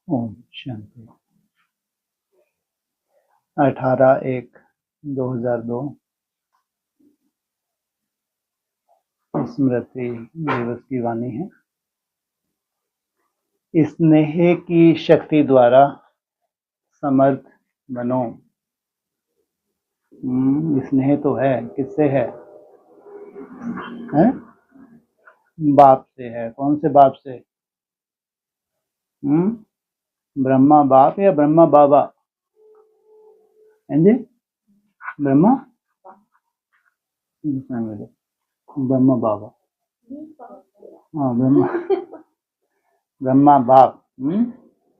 ओम शांति। 18/1/2002 स्मृति दिवस की वाणी है। स्नेह की शक्ति द्वारा समर्थ बनो। स्नेह तो है, किससे है? बाप से है। कौन से बाप से? ब्रह्मा बाप या ब्रह्मा बाबा? जी, ब्रह्मा ब्रह्मा बाबा। हाँ, ब्रह्मा बाप।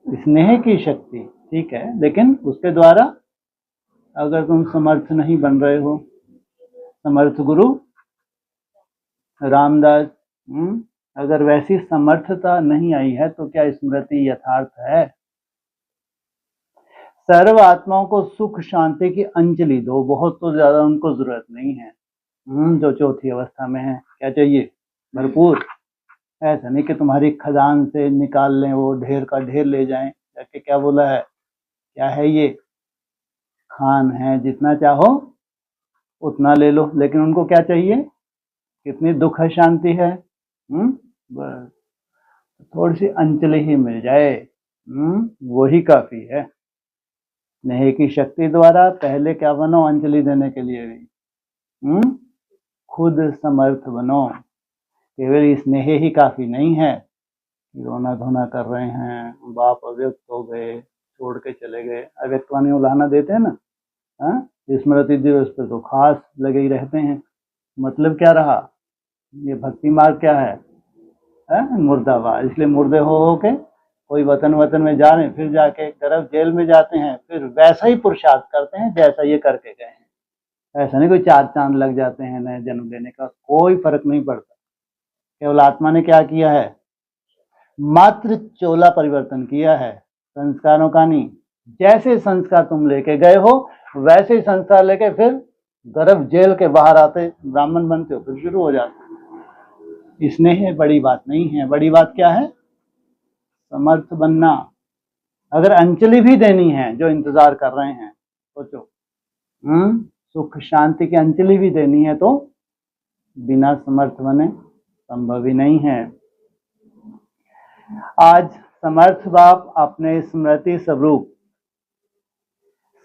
स्नेह की शक्ति ठीक है, लेकिन उसके द्वारा अगर तुम समर्थ नहीं बन रहे हो, समर्थ गुरु रामदास, अगर वैसी समर्थता नहीं आई है तो क्या स्मृति यथार्थ है? सर्व आत्माओं को सुख शांति की अंजलि दो। बहुत तो ज्यादा उनको जरूरत नहीं है। जो चौथी अवस्था में है, क्या चाहिए? भरपूर। ऐसा नहीं कि तुम्हारी खदान से निकाल लें, वो ढेर का ढेर ले जाएं। जाके क्या बोला है? क्या है ये? खान है, जितना चाहो उतना ले लो। लेकिन उनको क्या चाहिए? कितनी दुख है, शांति है। बस थोड़ी सी अंजलि ही मिल जाए, वही काफी है। स्नेह की शक्ति द्वारा पहले क्या बनो? अंजलि देने के लिए भी खुद समर्थ बनो। केवल स्नेह ही काफी नहीं है। रोना धोना कर रहे हैं, बाप अव्यक्त हो गए, छोड़ के चले गए। अव्यक्त वाणी उलाहना देते हैं ना, स्मृति दिवस पे तो खास लगे ही रहते हैं। मतलब क्या रहा? ये भक्ति मार्ग क्या है? मुर्दाबाद। इसलिए मुर्दे हो के कोई वतन में जा रहे हैं, फिर जाके गर्भ जेल में जाते हैं, फिर वैसा ही पुरुषार्थ करते हैं जैसा ये करके गए हैं। ऐसा नहीं कोई 4 चांद लग जाते हैं नए जन्म लेने का, कोई फर्क नहीं पड़ता। केवल आत्मा ने क्या किया है? मात्र चोला परिवर्तन किया है, संस्कारों का नहीं। जैसे संस्कार तुम लेके गए हो वैसे ही संस्कार लेके फिर गर्भ जेल के बाहर आते ब्राह्मण बनते हो, फिर शुरू हो जाते। स्नेह बड़ी बात नहीं है। बड़ी बात क्या है? समर्थ बनना। अगर अंजलि भी देनी है, जो इंतजार कर रहे हैं, सोचो, सुख शांति की अंजलि भी देनी है तो बिना समर्थ बने संभव ही नहीं है। आज समर्थ बाप अपने स्मृति स्वरूप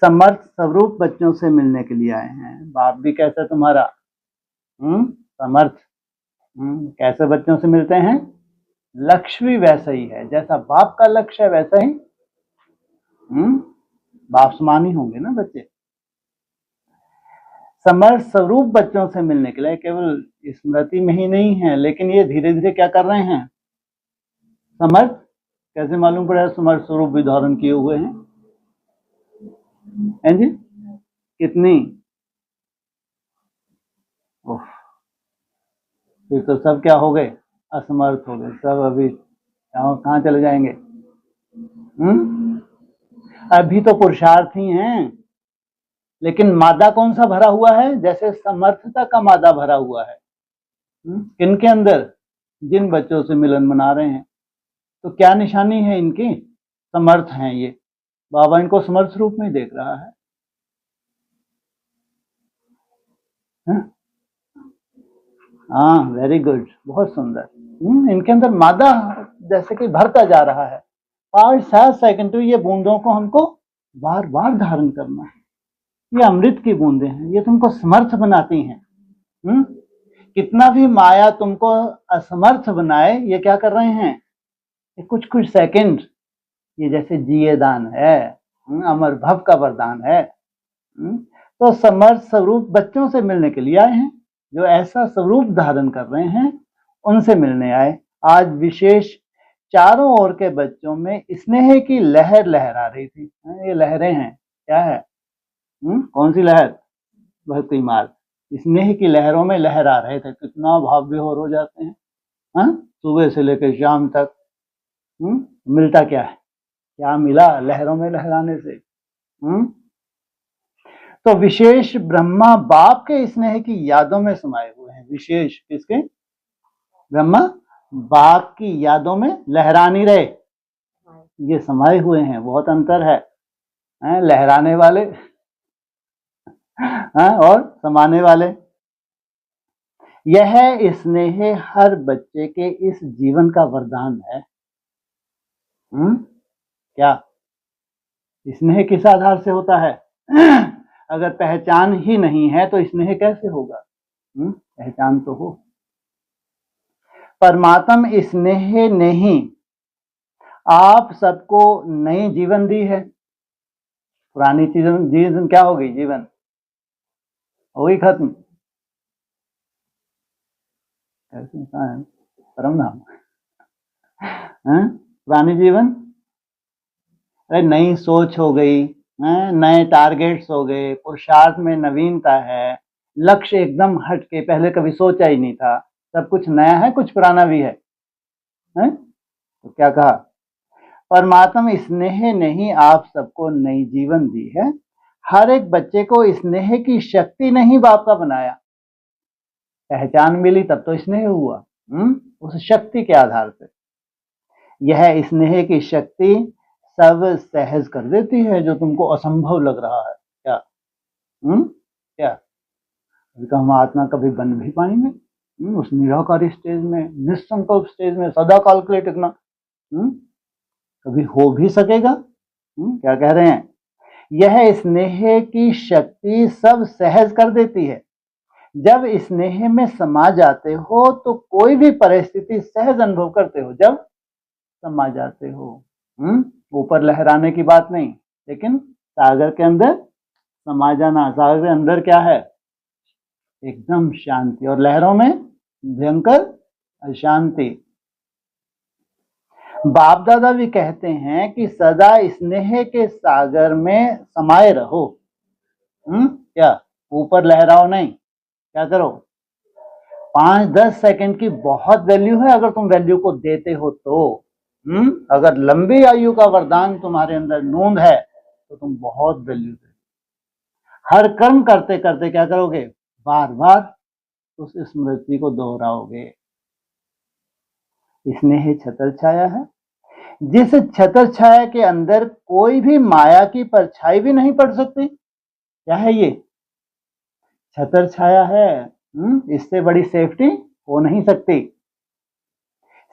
समर्थ स्वरूप बच्चों से मिलने के लिए आए हैं। बाप भी कैसा तुम्हारा? समर्थ। कैसे बच्चों से मिलते हैं? लक्ष्य भी वैसा ही है, जैसा बाप का लक्ष्य है वैसा ही बाप समान ही होंगे ना बच्चे। समर्थ स्वरूप बच्चों से मिलने के लिए केवल स्मृति में ही नहीं है, लेकिन ये धीरे धीरे क्या कर रहे हैं? समर्थ कैसे मालूम पड़ा? समर्थ स्वरूप भी धारण किए हुए हैं जी। कितनी? फिर तो सब क्या हो गए? असमर्थ हो गए सब। अभी कहाँ चले जाएंगे? अभी तो पुरुषार्थ ही हैं, लेकिन मादा कौन सा भरा हुआ है? जैसे समर्थता का मादा भरा हुआ है। किनके अंदर? जिन बच्चों से मिलन मना रहे हैं। तो क्या निशानी है इनकी? समर्थ हैं ये। बाबा इनको समर्थ रूप में देख रहा है। हाँ, वेरी गुड, बहुत सुंदर। इनके अंदर मादा जैसे कि भरता जा रहा है। 5-7 सेकंड तो ये बूंदों को हमको बार बार धारण करना है। ये अमृत की बूंदें हैं, ये तुमको समर्थ बनाती हैं। कितना भी माया तुमको असमर्थ बनाए, ये क्या कर रहे हैं? ये कुछ सेकंड, ये जैसे जिये दान है, अमर भव का वरदान है। तो समर्थ स्वरूप बच्चों से मिलने के लिए आए हैं, जो ऐसा स्वरूप धारण कर रहे हैं, उनसे मिलने आए। आज विशेष चारों ओर के बच्चों में स्नेह की लहर लहरा रही थी। ये लहरें हैं, क्या है? कौन सी लहर? भक्ति मार्ग। स्नेह की लहरों में लहरा रहे थे। कितना भाव विभोर हो जाते हैं। सुबह से लेकर शाम तक मिलता क्या है? क्या मिला लहरों में लहराने से? तो विशेष ब्रह्मा बाप के स्नेह की यादों में समाये हुए हैं। विशेष किसके? ब्रह्मा बाप की यादों में लहरा नहीं रहे, ये समाये हुए हैं, बहुत अंतर है, लहराने वाले और समाने वाले। यह स्नेह हर बच्चे के इस जीवन का वरदान है। क्या स्नेह किस आधार से होता है? अगर पहचान ही नहीं है तो स्नेह कैसे होगा? पहचान तो हो। परमात्मा स्नेह ने ही आप सबको नई जीवन दी है। पुरानी जीवन क्या हो गई? जीवन हो गई खत्म। कैसे है परम धाम? पुरानी जीवन, अरे नई सोच हो गई, नए टारगेट्स हो गए, पुरुषार्थ में नवीनता है, लक्ष्य एकदम हट के, पहले कभी सोचा ही नहीं था, सब कुछ नया है, कुछ पुराना भी है, तो क्या कहा? परमात्मा स्नेह ने ही आप सबको नई जीवन दी है। हर एक बच्चे को स्नेह की शक्ति ने ही बाप का बनाया। पहचान मिली तब तो स्नेह हुआ, उस शक्ति के आधार पे। यह स्नेह की शक्ति सब सहज कर देती है जो तुमको असंभव लग रहा है। क्या क्या हम आत्मा कभी बन भी पाएंगे? उस निराकारी स्टेज में, निसंकल्प स्टेज में, सदा कैलकुलेट करना कभी हो भी सकेगा? क्या कह रहे हैं? यह स्नेह की शक्ति सब सहज कर देती है। जब स्नेह में समा जाते हो तो कोई भी परिस्थिति सहज अनुभव करते हो। जब समा जाते हो, ऊपर लहराने की बात नहीं, लेकिन सागर के अंदर समा जाना। सागर के अंदर क्या है? एकदम शांति, और लहरों में भयंकर अशांति। बाप दादा भी कहते हैं कि सदा स्नेह के सागर में समाये रहो। क्या ऊपर लहराओ नहीं, क्या करो? 5-10 सेकंड की बहुत वैल्यू है अगर तुम वैल्यू को देते हो तो। अगर लंबी आयु का वरदान तुम्हारे अंदर नूंद है तो तुम बहुत वैल्यू दे। हर कर्म करते करते क्या करोगे? बार बार उस स्मृति को दोहराओगे। स्नेह छत्र छाया है, जिस छत्र छाया के अंदर कोई भी माया की परछाई भी नहीं पड़ सकती। क्या है ये? छत्र छाया है। इससे बड़ी सेफ्टी हो नहीं सकती।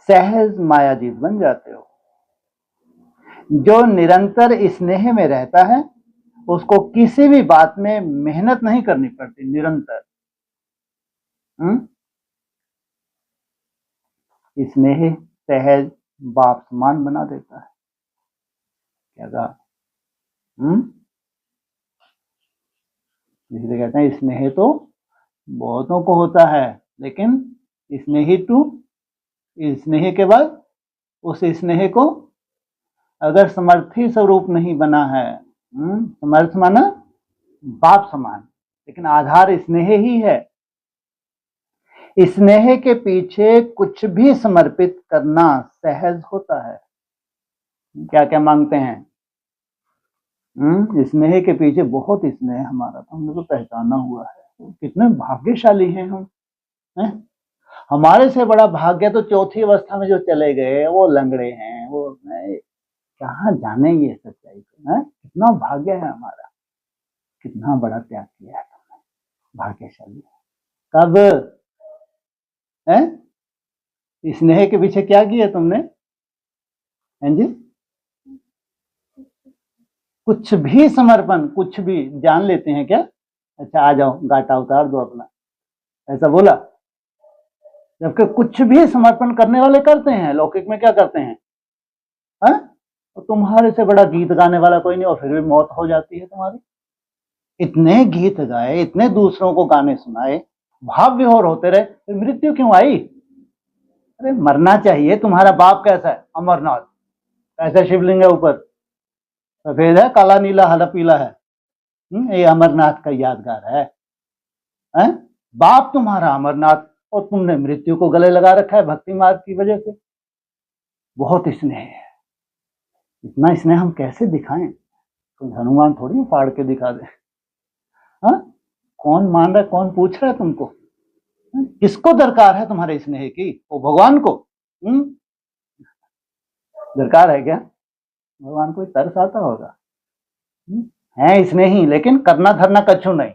सहज मायाजीत बन जाते हो। जो निरंतर स्नेह में रहता है उसको किसी भी बात में मेहनत नहीं करनी पड़ती। निरंतर स्नेह सहज बाप समान बना देता है। क्या कहा? इसलिए कहते हैं स्नेह तो बहुतों को होता है, लेकिन स्नेह के बाद उस स्नेह को अगर समर्थी स्वरूप नहीं बना है, समर्थ माना बाप समान, लेकिन आधार स्नेह ही है। स्नेह के पीछे कुछ भी समर्पित करना सहज होता है। क्या क्या मांगते हैं? स्नेह के पीछे बहुत स्नेह हमारा, तो हमने तो पहचाना हुआ है। कितने भाग्यशाली हैं हम, हमारे से बड़ा भाग्य तो चौथी अवस्था में जो चले गए वो लंगड़े हैं, वो कहाँ जानेंगे सच्चाई को। कितना भाग्य है हमारा, कितना बड़ा त्याग किया है तुमने, भाग्यशाली। कब स्नेह के पीछे क्या किया तुमने? जी, कुछ भी समर्पण, कुछ भी जान लेते हैं क्या? अच्छा आ जाओ, गाटा उतार दो अपना, ऐसा बोला। जबकि कुछ भी समर्पण करने वाले करते हैं। लौकिक में क्या करते हैं? तो तुम्हारे से बड़ा गीत गाने वाला कोई नहीं, और फिर भी मौत हो जाती है तुम्हारी। इतने गीत गाए, इतने दूसरों को गाने सुनाए, भाव विभोर होते रहे, फिर मृत्यु क्यों आई? अरे मरना चाहिए। तुम्हारा बाप कैसा है? अमरनाथ। ऐसा शिवलिंग है, ऊपर सफेद है, काला नीला हरा पीला है। ये अमरनाथ का यादगार है। बाप तुम्हारा अमरनाथ, और तुमने मृत्यु को गले लगा रखा है भक्ति मार्ग की वजह से। बहुत स्नेह है। इतना स्नेह हम कैसे दिखाएं? तो हनुमान थोड़ी फाड़ के दिखा दे। कौन मान रहा है, कौन पूछ रहा है तुमको? किसको दरकार है तुम्हारे स्नेह की? वो भगवान को दरकार है क्या? भगवान को तरस आता होगा। है इसने ही, लेकिन करना धरना कछु नहीं,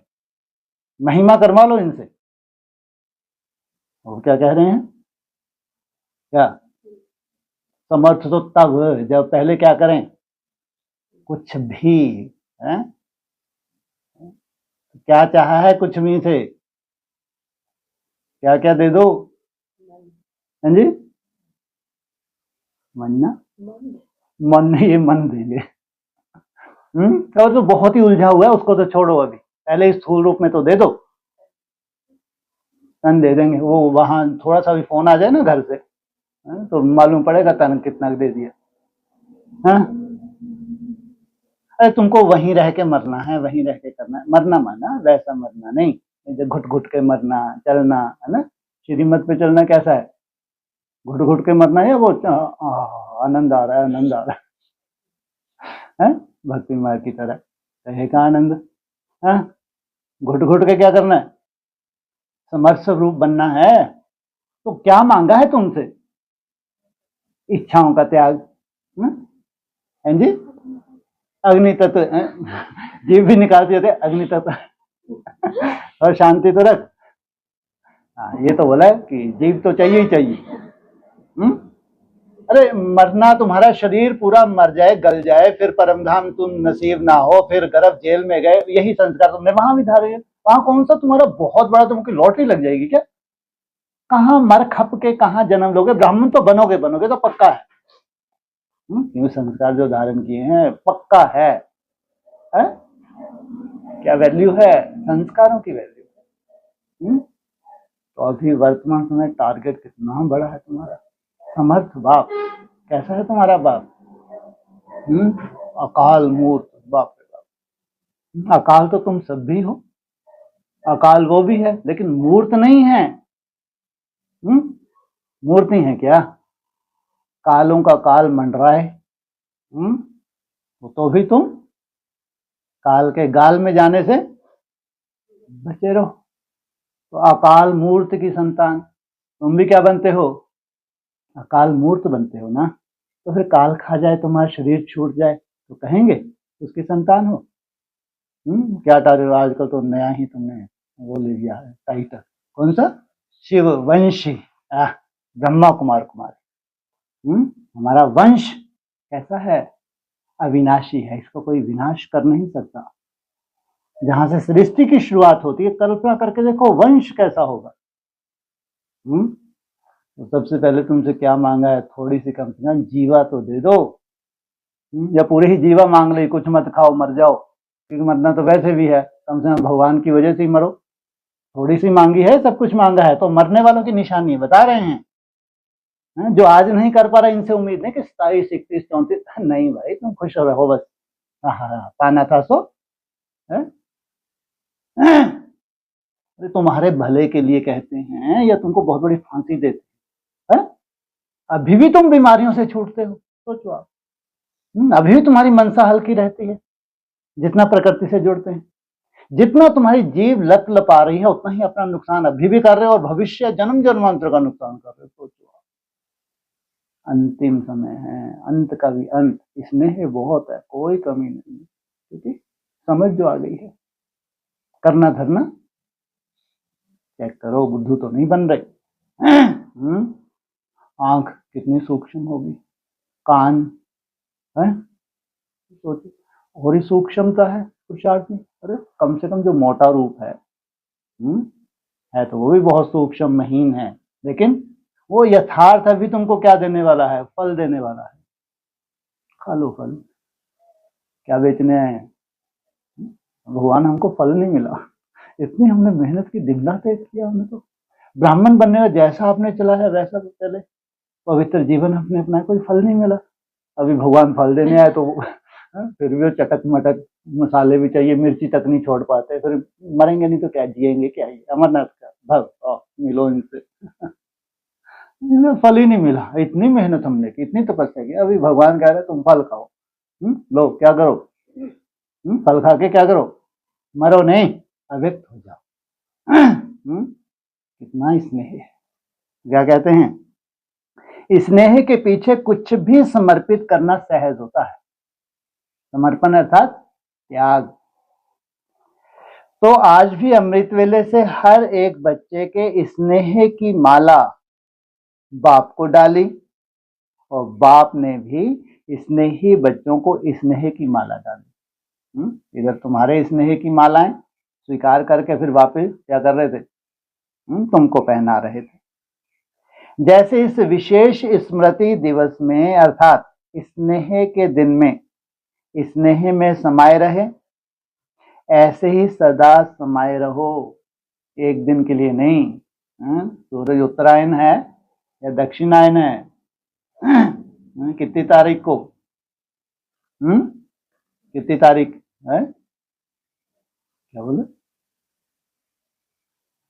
महिमा करवा लो इनसे। वो क्या कह रहे हैं, क्या समर्थ तो तब जब पहले क्या करें, कुछ भी है, क्या चाहा है कुछ भी से, क्या क्या दे दो, हाँ जी, मन ना, मन नहीं, ये मन देंगे। तो बहुत ही उलझा हुआ है, उसको तो छोड़ो, अभी पहले इस स्थूल रूप में तो दे दो, तन दे देंगे। वो वहां थोड़ा सा भी फोन आ जाए ना घर से, तो मालूम पड़ेगा तन कितना दे दिया। हाँ, अरे तुमको वहीं रह के मरना है, वहीं रह के करना है, मरना माना वैसा मरना नहीं, घुट घुट के मरना, चलना है ना, श्रीमत पे चलना कैसा है, घुट घुट के मरना है, वो आनंद आ रहा है, आनंद आ रहा है, भक्ति मार्ग की तरह कहेगा आनंद। है घुट घुट के क्या करना है, समर्थ स्वरूप बनना है। तो क्या मांगा है तुमसे, इच्छाओं का त्याग, है जी, अग्नि तत्व, जीव भी निकालते थे अग्नि तत्व और शांति तो रख। हाँ, ये तो बोला है कि जीव तो चाहिए ही चाहिए। अरे मरना, तुम्हारा शरीर पूरा मर जाए, गल जाए, फिर परमधाम तुम नसीब ना हो, फिर गर्भ जेल में गए, यही संस्कार तुमने वहां भी धारे, वहां कौन सा तुम्हारा बहुत बड़ा तुमकी लॉटरी लग जाएगी क्या, कहाँ मर खप के कहाँ जन्म लोगे, ब्राह्मण तो बनोगे, बनोगे तो पक्का है। क्यों संस्कार जो धारण किए हैं पक्का है? क्या वैल्यू है, संस्कारों की वैल्यू। तो अभी वर्तमान समय टारगेट कितना बड़ा है तुम्हारा, समर्थ बाप, कैसा है तुम्हारा बाप, अकाल मूर्त, बाप रे बाप, अकाल तो तुम सब भी हो, अकाल वो भी है, लेकिन मूर्त नहीं है। मूर्त नहीं है क्या, कालों का काल मंडराए, तो भी तुम काल के गाल में जाने से बचे रहो। तो अकाल मूर्त की संतान तुम भी क्या बनते हो, अकाल मूर्त बनते हो ना। तो फिर काल खा जाए, तुम्हारा शरीर छूट जाए, तो कहेंगे उसकी संतान हो। क्या टाइटल आजकल तो नया ही तुमने वो ले लिया है टाइटल, कौन सा, शिव वंशी, ब्रह्मा कुमार कुमारी। हमारा वंश कैसा है, अविनाशी है, इसको कोई विनाश कर नहीं सकता। जहां से सृष्टि की शुरुआत होती है, कल्पना करके देखो वंश कैसा होगा। तो सबसे पहले तुमसे क्या मांगा है, थोड़ी सी कम से कम जीवा तो दे दो, या पूरे ही जीवा मांग ले, कुछ मत खाओ मर जाओ, क्योंकि मरना तो वैसे भी है, कम से कम भगवान की वजह से ही मरो। थोड़ी सी मांगी है, सब कुछ मांगा है, तो मरने वालों की निशानी बता रहे हैं। जो आज नहीं कर पा रहा, इनसे उम्मीद नहीं कि 27, 31, 34, नहीं भाई, तुम खुश रहो बस। पाना था सो है? तुम्हारे भले के लिए कहते हैं, या तुमको बहुत बड़ी फांसी देते हैं? अभी भी तुम बीमारियों से छूटते हो, सोचो आप। अभी भी तुम्हारी मनसा हल्की रहती है, जितना प्रकृति से जुड़ते हैं। जितना तुम्हारी जीव लत लपा रही है, उतना ही अपना नुकसान अभी भी कर रहे हो, और भविष्य जन्म जन्मांतर का नुकसान कर रहे हो। सोचो, अंतिम समय है, अंत का भी अंत, स्नेह बहुत है, कोई कमी नहीं है, क्योंकि समझ जो आ गई है। करना धरना चेक करो, बुद्धू तो नहीं बन रहे। आंख कितनी सूक्ष्म होगी, कान है, सोचिए, और ही सूक्ष्मता है पुरुषार्थ में। अरे कम से कम जो मोटा रूप है तो वो भी बहुत सूक्ष्म महीन है, लेकिन वो यथार्थ अभी तुमको क्या देने वाला है, फल देने वाला है। खा लो फल, क्या बेचने आए हैं? भगवान हमको फल नहीं मिला, इतनी हमने मेहनत की, दिन रात एक किया हमने, तो ब्राह्मण बनने का जैसा आपने चला है वैसा तो चले, पवित्र जीवन अपने अपना, कोई फल नहीं मिला। अभी भगवान फल देने आए तो फिर भी चटक मटक मसाले भी चाहिए, मिर्ची तक नहीं छोड़ पाते, फिर मरेंगे नहीं तो क्या जिएंगे, क्या ही अमरनाथ का भव मिलो इनसे। फल ही नहीं मिला, इतनी मेहनत हमने की, इतनी तपस्या की, अभी भगवान कह रहे तुम फल खाओ। लो क्या करो, फल खा के क्या करो, मरो नहीं, अव्यक्त हो जाओ। कितना स्नेह है, क्या कहते हैं, स्नेह के पीछे कुछ भी समर्पित करना सहज होता है। समर्पण अर्थात त्याग। तो आज भी अमृत वेले से हर एक बच्चे के स्नेह की माला बाप को डाली और बाप ने भी स्नेही बच्चों को स्नेह की माला डाली। इधर तुम्हारे स्नेह की मालाएं स्वीकार करके फिर वापस क्या कर रहे थे, तुमको पहना रहे थे। जैसे इस विशेष स्मृति दिवस में अर्थात स्नेह के दिन में स्नेह में समाये रहे, ऐसे ही सदा समाये रहो। एक दिन के लिए नहीं। सूरज उत्तरायण है या दक्षिणायन है? कितनी तारीख को? कितनी तारीख है? क्या बोले?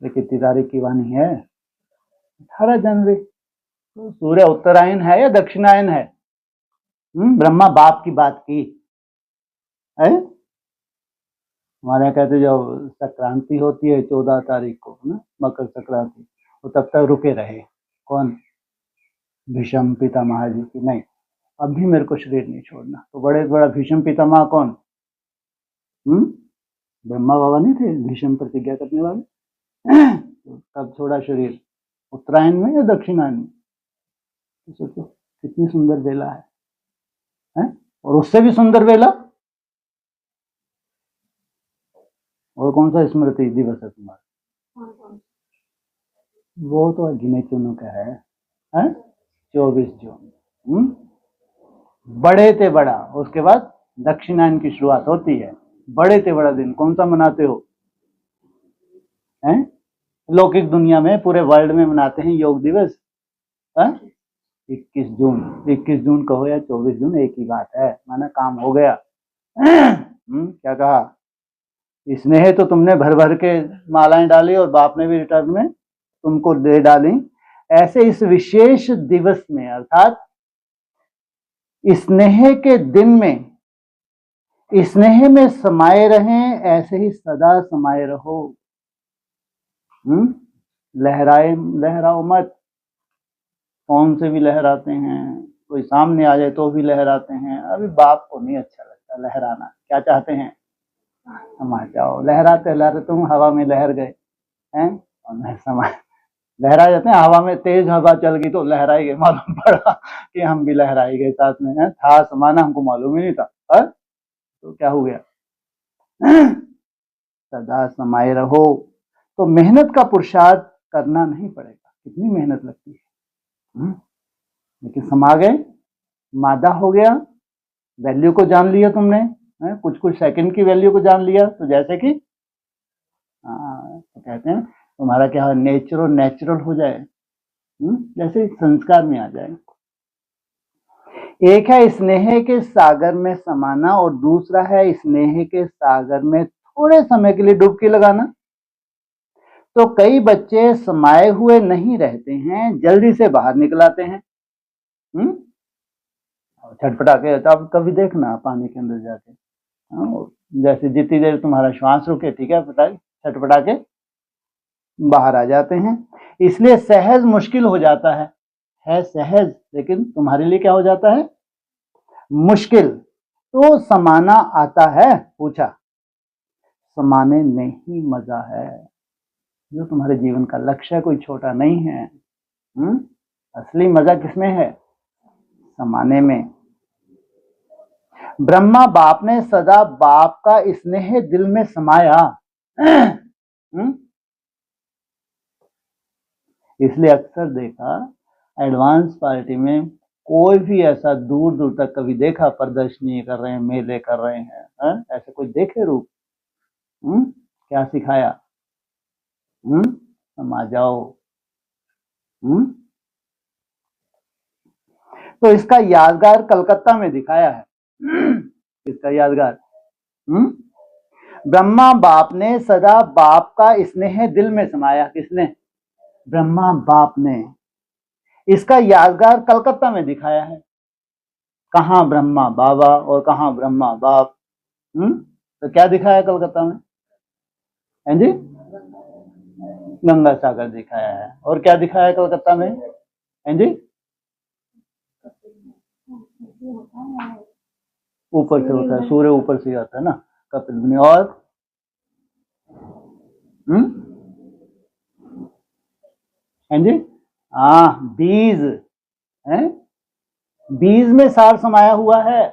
कितनी तारीख की वाणी है? 18 जनवरी। तो सूर्य उत्तरायण है या दक्षिणायन है? ब्रह्मा बाप की बात की है। हमारे यहाँ कहते जब संक्रांति होती है 14 तारीख को ना, मकर संक्रांति, वो तब तक रुके रहे। कौन? भीष्म पितामह जी की नहीं, अब भी मेरे को शरीर नहीं छोड़ना। तो बड़ा भीष्म पितामह कौन? ब्रह्मा बाबा नहीं थे भीष्म प्रतिज्ञा करने वाले? तो कब छोड़ा शरीर? उत्तरायण में या दक्षिणायन में? तो सोचो कितनी सुंदर बेला है? और उससे भी सुंदर बेला और कौन सा स्मृति दिवस है तुम्हारा? वो तो गिने चुनों का है 24 जून। बड़े ते बड़ा, उसके बाद दक्षिणायन की शुरुआत होती है। बड़े ते बड़ा दिन कौन सा मनाते हो? लौकिक दुनिया में पूरे वर्ल्ड में मनाते हैं योग दिवस 21 जून। 21 जून कहो या 24 जून एक ही बात है, माना काम हो गया। क्या कहा? स्नेह तो तुमने भर भर के मालाएं डाली और बाप ने भी रिटर्न में तुमको दे डाली। ऐसे इस विशेष दिवस में अर्थात स्नेह के दिन में स्नेह में समाये रहें, ऐसे ही सदा समाये रहो। लहराओ मत। कौन से भी लहराते हैं, कोई सामने आ जाए तो भी लहराते हैं। अभी बाप को नहीं अच्छा लगता लहराना। क्या चाहते हैं? समा जाओ। लहराते लहराते तुम हवा में लहर गए हैं और समा लहरा जाते हैं। हवा में तेज हवा चल गई तो लहराई गए, मालूम पड़ा कि हम भी लहराई गए साथ में। था समाना हमको मालूम ही नहीं था। तो क्या हो गया? सदा समाये रहो। तो मेहनत का पुरुषार्थ करना नहीं पड़ेगा। कितनी मेहनत लगती है, लेकिन समा गए, मादा हो गया, वैल्यू को जान लिया तुमने। कुछ सेकंड की वैल्यू को जान लिया। तो जैसे कि तो कहते हैं तुम्हारा क्या नेचुरल हो जाए, जैसे संस्कार में आ जाए। एक है स्नेह के सागर में समाना और दूसरा है स्नेह के सागर में थोड़े समय के लिए डुबकी लगाना। तो कई बच्चे समाये हुए नहीं रहते हैं, जल्दी से बाहर निकल आते हैं। छटपटा के तब कभी देखना पानी के अंदर जाके, जैसे जितनी देर तुम्हारा श्वास रुके, ठीक है, छटपटा के बाहर आ जाते हैं। इसलिए सहज मुश्किल हो जाता है सहज, लेकिन तुम्हारे लिए क्या हो जाता है? मुश्किल। तो समाना आता है? पूछा। समाने में ही मजा है। जो तुम्हारे जीवन का लक्ष्य कोई छोटा नहीं है। असली मजा किसमें है? समाने में। ब्रह्मा बाप ने सदा बाप का स्नेह दिल में समाया। इसलिए अक्सर देखा एडवांस पार्टी में कोई भी ऐसा दूर दूर तक कभी देखा प्रदर्शनी कर रहे हैं, मेले कर रहे हैं, ऐसे कोई देखे रूप? क्या सिखाया? समा जाओ। तो इसका यादगार कलकत्ता में दिखाया है। इसका यादगार ब्रह्मा बाप ने सदा बाप का स्नेह दिल में समाया। किसने? ब्रह्मा बाप ने। इसका यादगार कलकत्ता में दिखाया है। कहाँ ब्रह्मा बाबा और कहाँ ब्रह्मा बाप। तो क्या दिखाया कलकत्ता में? हैं जी? गंगा सागर दिखाया है। और क्या दिखाया कलकत्ता में? हैं जी? ऊपर से होता है, सूर्य ऊपर से आता है ना, कपिल मुनि। और हाँ जी, हाँ बीज है, बीज में सार समाया हुआ है,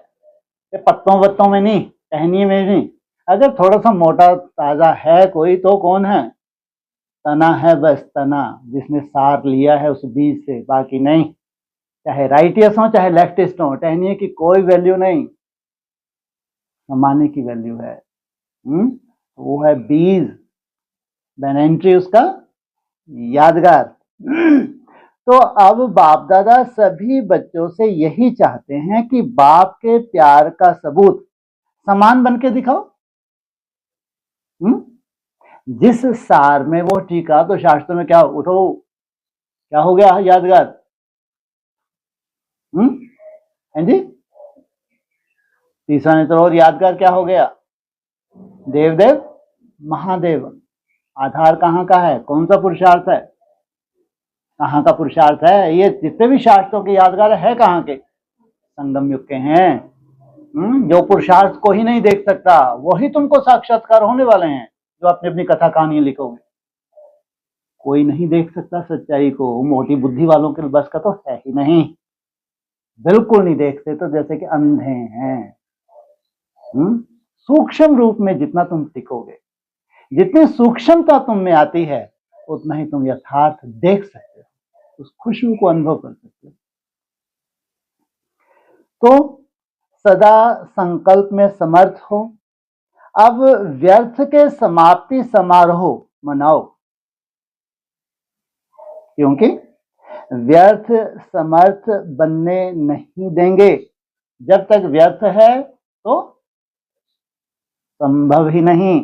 ये पत्तों वत्तों में नहीं, टहनी में नहीं। अगर थोड़ा सा मोटा ताजा है कोई तो कौन है, तना है, बस तना जिसने सार लिया है उस बीज से, बाकी नहीं। चाहे राइटियस हो चाहे लेफ्टिस्ट हो, टहनिए की कोई वैल्यू नहीं, समाने की वैल्यू है। वो है बीज, बेनेंट्री उसका यादगार। तो अब बाप दादा सभी बच्चों से यही चाहते हैं कि बाप के प्यार का सबूत समान बन के दिखाओ। जिस सार में वो टीका, तो शास्त्र में क्या, उठो क्या हो गया यादगार, है जी, तीसरा नेत्र और यादगार क्या हो गया, देवदेव महादेव। आधार कहाँ का है, कौन सा पुरुषार्थ है, कहाँ का पुरुषार्थ है, ये जितने भी शास्त्रों के यादगार है कहाँ के, संगम युग के हैं। जो पुरुषार्थ को ही नहीं देख सकता वही तुमको साक्षात्कार होने वाले हैं, जो अपनी अपनी कथा कहानी लिखोगे। कोई नहीं देख सकता सच्चाई को, मोटी बुद्धि वालों के बस का तो है ही नहीं, बिल्कुल नहीं देखते, तो जैसे कि अंधे हैं। सूक्ष्म रूप में जितना तुम सीखोगे, जितनी सूक्ष्मता तुम में आती है, उतना ही तुम यथार्थ देख सकते हो, उस खुशबू को अनुभव कर सकते हो। तो सदा संकल्प में समर्थ हो। अब व्यर्थ के समाप्ति समारोह मनाओ, क्योंकि व्यर्थ समर्थ बनने नहीं देंगे। जब तक व्यर्थ है तो संभव ही नहीं।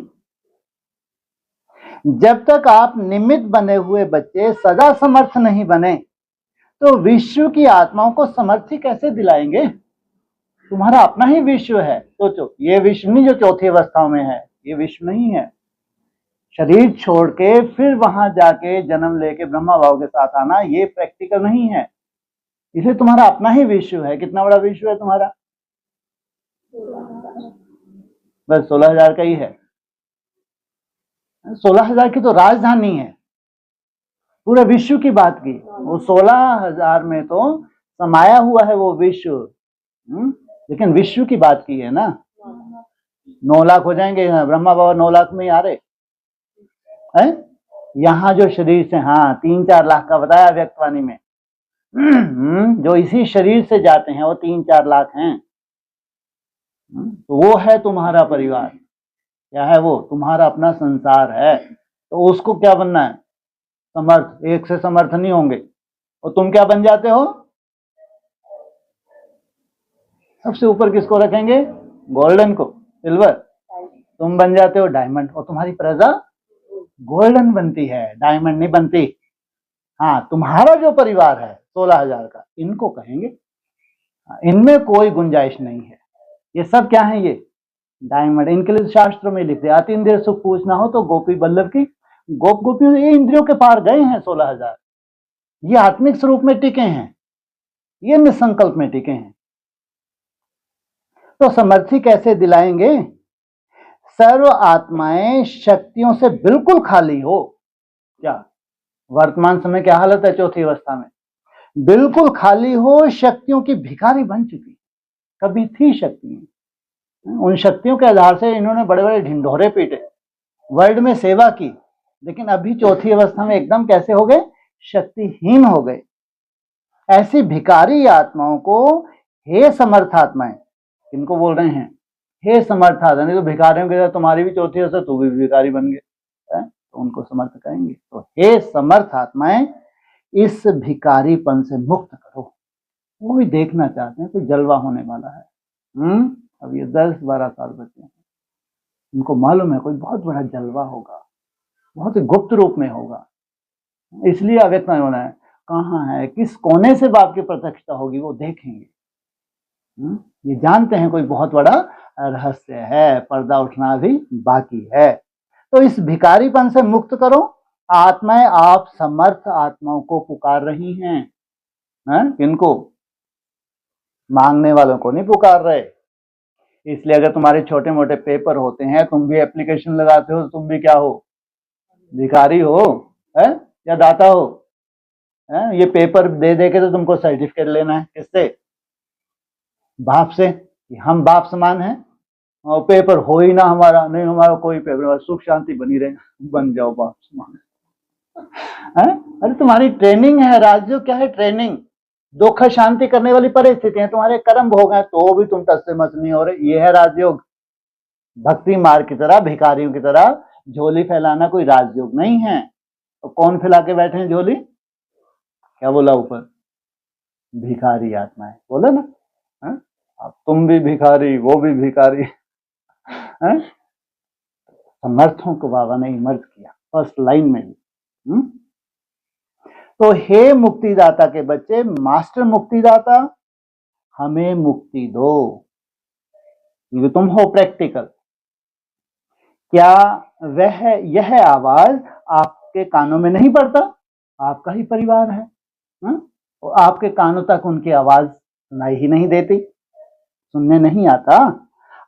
जब तक आप निमित्त बने हुए बच्चे सदा समर्थ नहीं बने, तो विश्व की आत्माओं को समर्थी कैसे दिलाएंगे। तुम्हारा अपना ही विश्व है, सोचो, ये विश्व नहीं जो चौथी अवस्थाओं में है, ये विश्व नहीं है। शरीर छोड़ के फिर वहां जाके जन्म लेके ब्रह्मा भाव के साथ आना, ये प्रैक्टिकल नहीं है। इसलिए तुम्हारा अपना ही विश्व है। कितना बड़ा विश्व है तुम्हारा, बस 16,000 का ही है। 16,000 की तो राजधानी है, पूरे विश्व की बात की, वो 16,000 में तो समाया हुआ है वो विश्व। लेकिन विश्व की बात की है ना। 9 लाख हो जाएंगे, ब्रह्मा बाबा 9 लाख में ही आ रहे हैं। यहाँ जो शरीर से, हाँ 3-4 लाख का बताया व्यक्तवाणी में, जो इसी शरीर से जाते हैं वो 3-4 लाख हैं। तो वो है तुम्हारा परिवार, क्या है वो, तुम्हारा अपना संसार है। तो उसको क्या बनना है, समर्थ। एक से समर्थ नहीं होंगे। और तुम क्या बन जाते हो, सबसे ऊपर किसको रखेंगे, गोल्डन को, सिल्वर। तुम बन जाते हो डायमंड, और तुम्हारी प्रजा गोल्डन बनती है, डायमंड नहीं बनती। हाँ, तुम्हारा जो परिवार है 16,000 का, इनको कहेंगे, इनमें कोई गुंजाइश नहीं है। ये सब क्या है, ये डायमंड। इनके लिए शास्त्रों में लिखते हैं, अति इंद्रिय सुख पूछना हो तो गोपी बल्लभ की गोप गोपियों, ये इंद्रियों के पार गए हैं 16,000। ये आत्मिक स्वरूप में टिके हैं, ये निसंकल्प में टिके हैं। तो समर्थी कैसे दिलाएंगे, सर्व आत्माएं शक्तियों से बिल्कुल खाली हो। क्या वर्तमान समय क्या हालत है, चौथी अवस्था में बिल्कुल खाली हो, शक्तियों की भिखारी बन चुकी। कभी थी शक्ति, उन शक्तियों के आधार से इन्होंने बड़े बड़े ढिंढोरे पीटे, वर्ल्ड में सेवा की, लेकिन अभी चौथी अवस्था में एकदम कैसे हो गए, शक्तिहीन हो गए। ऐसी भिखारी आत्माओं को हे समर्थ आत्माएं, इनको बोल रहे हैं हे समर्थ आत्मा, नहीं तो भिखारियों के साथ तुम्हारी भी चौथी अवस्था, तू भी भिखारी बन गए, तो उनको समर्थ कहेंगे। तो हे समर्थ आत्माएं, इस भिखारीपन से मुक्त करो। वो भी देखना चाहते हैं कोई जलवा होने वाला है। अब ये 10-12 साल बचे हैं, उनको मालूम है कोई बहुत बड़ा जलवा होगा, बहुत ही गुप्त रूप में होगा। इसलिए अव्यक्त में होना है, कहाँ है, किस कोने से बाप की प्रत्यक्षता होगी, वो देखेंगे। ये जानते हैं कोई बहुत बड़ा रहस्य है, पर्दा उठना भी बाकी है। तो इस भिखारीपन से मुक्त करो। आत्माएं आप समर्थ आत्माओं को पुकार रही हैं, किनको, मांगने वालों को नहीं पुकार रहे। इसलिए अगर तुम्हारे छोटे मोटे पेपर होते हैं, तुम भी एप्लीकेशन लगाते हो, तुम भी क्या हो, भिखारी हो है या दाता हो है? ये पेपर दे दे के तो तुमको सर्टिफिकेट लेना है, किससे? बाप से, कि हम बाप समान हैं, और पेपर हो ही ना हमारा, नहीं हमारा कोई पेपर, सुख शांति बनी रहे, बन जाओ बाप समान है? अरे तुम्हारी ट्रेनिंग है, राजयोग क्या है? ट्रेनिंग। दुख शांति करने वाली परिस्थितियां तुम्हारे कर्म भोग हैं, तो भी तुम तस्से मस नहीं हो रहे, ये है राजयोग। भक्ति मार्ग की तरह, भिखारियों की तरह झोली फैलाना कोई राजयोग नहीं है। तो कौन फैला के बैठे हैं झोली? क्या बोला ऊपर? भिखारी आत्मा है, बोला ना? है? अब तुम भी भिखारी, वो भी भिखारी है? समर्थों को बाबा ने इमर्ज किया फर्स्ट लाइन में भी। तो हे मुक्तिदाता के बच्चे, मास्टर मुक्तिदाता, हमें मुक्ति दो, क्योंकि तुम हो प्रैक्टिकल। क्या वह यह आवाज आपके कानों में नहीं पड़ता? आपका ही परिवार है, और आपके कानों तक उनकी आवाज सुनाई ही नहीं देती, सुनने नहीं आता?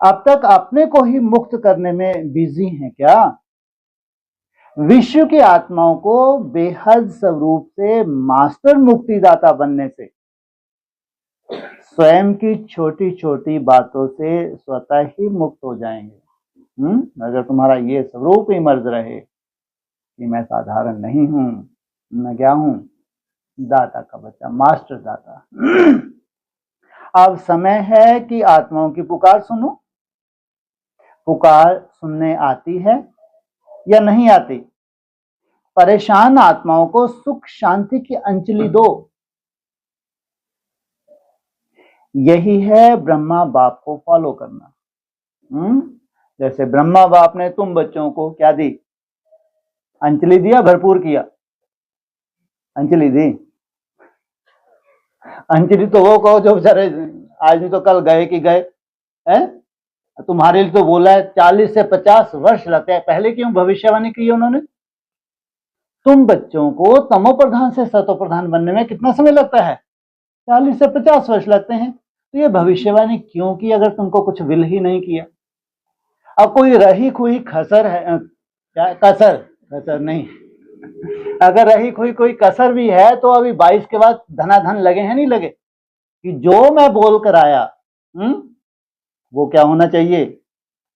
अब तक अपने को ही मुक्त करने में बिजी हैं क्या? विश्व की आत्माओं को बेहद स्वरूप से मास्टर मुक्तिदाता बनने से स्वयं की छोटी छोटी बातों से स्वतः ही मुक्त हो जाएंगे। अगर तुम्हारा ये स्वरूप ही मर्ज रहे कि मैं साधारण नहीं हूं, मैं क्या हूं? दाता का बच्चा, मास्टर दाता। अब समय है कि आत्माओं की पुकार सुनो। पुकार सुनने आती है या नहीं आती? परेशान आत्माओं को सुख शांति की अंजलि दो। यही है ब्रह्मा बाप को फॉलो करना। जैसे ब्रह्मा बाप ने तुम बच्चों को क्या दी? अंजलि दिया, भरपूर किया। अंजलि दी। अंजलि तो वो कहो जो बेचारे आज नहीं तो कल गए कि गए हैं। तुम्हारे लिए तो बोला है 40 से 50 वर्ष लगते हैं, पहले क्यों भविष्यवाणी की है उन्होंने? तुम बच्चों को तमो प्रधान से सतो प्रधान बनने में कितना समय लगता है? 40 से 50 वर्ष लगते हैं। तो ये भविष्यवाणी क्यों की अगर तुमको कुछ विल ही नहीं किया? अब कोई रही खुई खसर है क्या? कसर नहीं, अगर रही खुई कोई कसर भी है तो अभी 22 के बाद धनाधन लगे हैं, नहीं लगे? कि जो मैं बोल कर आया वो क्या होना चाहिए?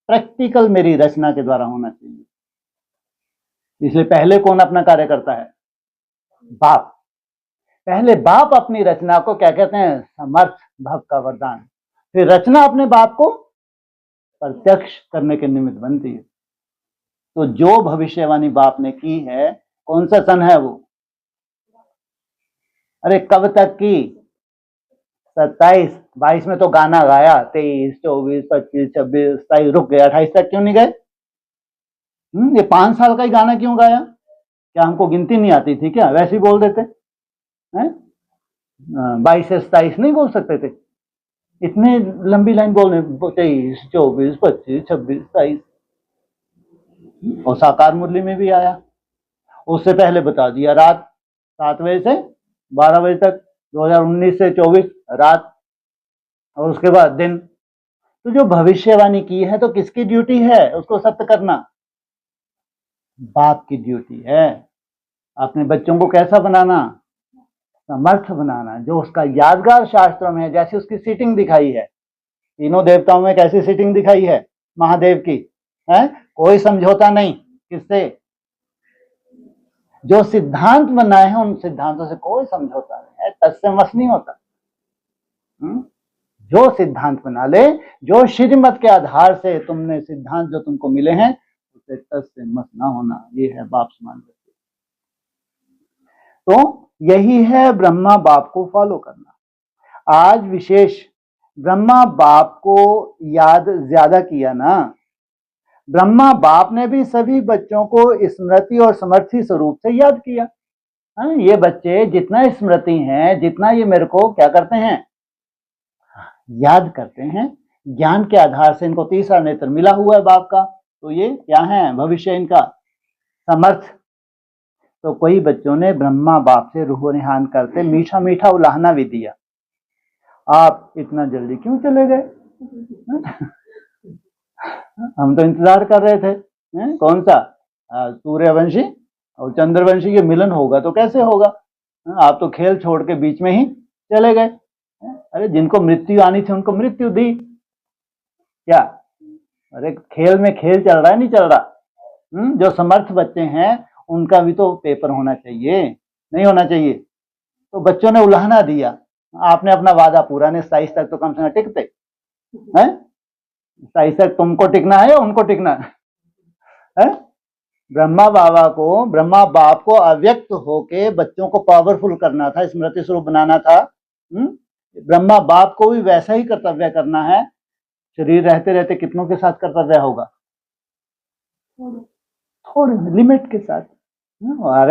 प्रैक्टिकल मेरी रचना के द्वारा होना चाहिए। इसलिए पहले कौन अपना कार्य करता है? बाप। पहले बाप अपनी रचना को क्या कहते हैं? समर्थ भव का वरदान। फिर रचना अपने बाप को प्रत्यक्ष करने के निमित्त बनती है। तो जो भविष्यवाणी बाप ने की है, कौन सा सन है वो? अरे कब तक की? 27, 22 में तो गाना गाया, 23, 24, 25, 26, 27 रुक गया, 28 तक क्यों नहीं गए? ये 5 साल का ही गाना क्यों गाया? क्या हमको गिनती नहीं आती थी क्या? वैसे ही बोल देते हैं। 22 से 27 नहीं बोल सकते थे? इतने लंबी लाइन बोलने, 23, 24, 25, 26, 27। और साकार मुरली में भी आया। उससे पहले बता दिया रात 7 बजे से 12 बजे तक, 2019 से 24 रात, और उसके बाद दिन। तो जो भविष्यवाणी की है तो किसकी ड्यूटी है उसको सत्य करना? बाप की ड्यूटी है। अपने बच्चों को कैसा बनाना? समर्थ बनाना। जो उसका यादगार शास्त्रों में है, जैसे उसकी सीटिंग दिखाई है, तीनों देवताओं में कैसी सीटिंग दिखाई है? महादेव की है, कोई समझौता नहीं। किससे? जो सिद्धांत बनाए हैं उन सिद्धांतों से कोई समझौता नहीं है, तस्य मस नहीं होता। जो सिद्धांत बना ले, जो श्रीमत के आधार से तुमने सिद्धांत जो तुमको मिले हैं उसे तस्य मस ना होना, ये है बाप समान। तो यही है ब्रह्मा बाप को फॉलो करना। आज विशेष ब्रह्मा बाप को याद ज्यादा किया ना। ब्रह्मा बाप ने भी सभी बच्चों को स्मृति और समर्थी स्वरूप से याद किया। ये बच्चे जितना स्मृति हैं, जितना ये मेरे को क्या करते हैं? याद करते हैं। ज्ञान के आधार से इनको तीसरा नेत्र मिला हुआ है बाप का, तो ये क्या है? भविष्य इनका समर्थ। तो कोई बच्चों ने ब्रह्मा बाप से रूह निहान करते मीठा मीठा उलाहना भी दिया। आप इतना जल्दी क्यों चले गए? हम तो इंतजार कर रहे थे। कौन सा? सूर्यवंशी और चंद्रवंशी के मिलन होगा तो कैसे होगा? आप तो खेल छोड़ के बीच में ही चले गए। अरे जिनको मृत्यु आनी थी उनको मृत्यु दी क्या? अरे खेल में खेल चल रहा है, नहीं चल रहा? जो समर्थ बच्चे हैं उनका भी तो पेपर होना चाहिए, नहीं होना चाहिए? तो बच्चों ने उलाहना दिया, आपने अपना वादा पूरा नहीं, 27 तक तो कम से कम टिकते हैं। 27 तक तुमको टिकना है या उनको टिकना है? ब्रह्मा बाप को अव्यक्त होके बच्चों को पावरफुल करना था, स्मृति स्वरूप बनाना था। ब्रह्मा बाप को भी वैसा ही कर्तव्य करना है। शरीर रहते रहते कितनों के साथ कर्तव्य होगा? थोड़े लिमिट के साथ।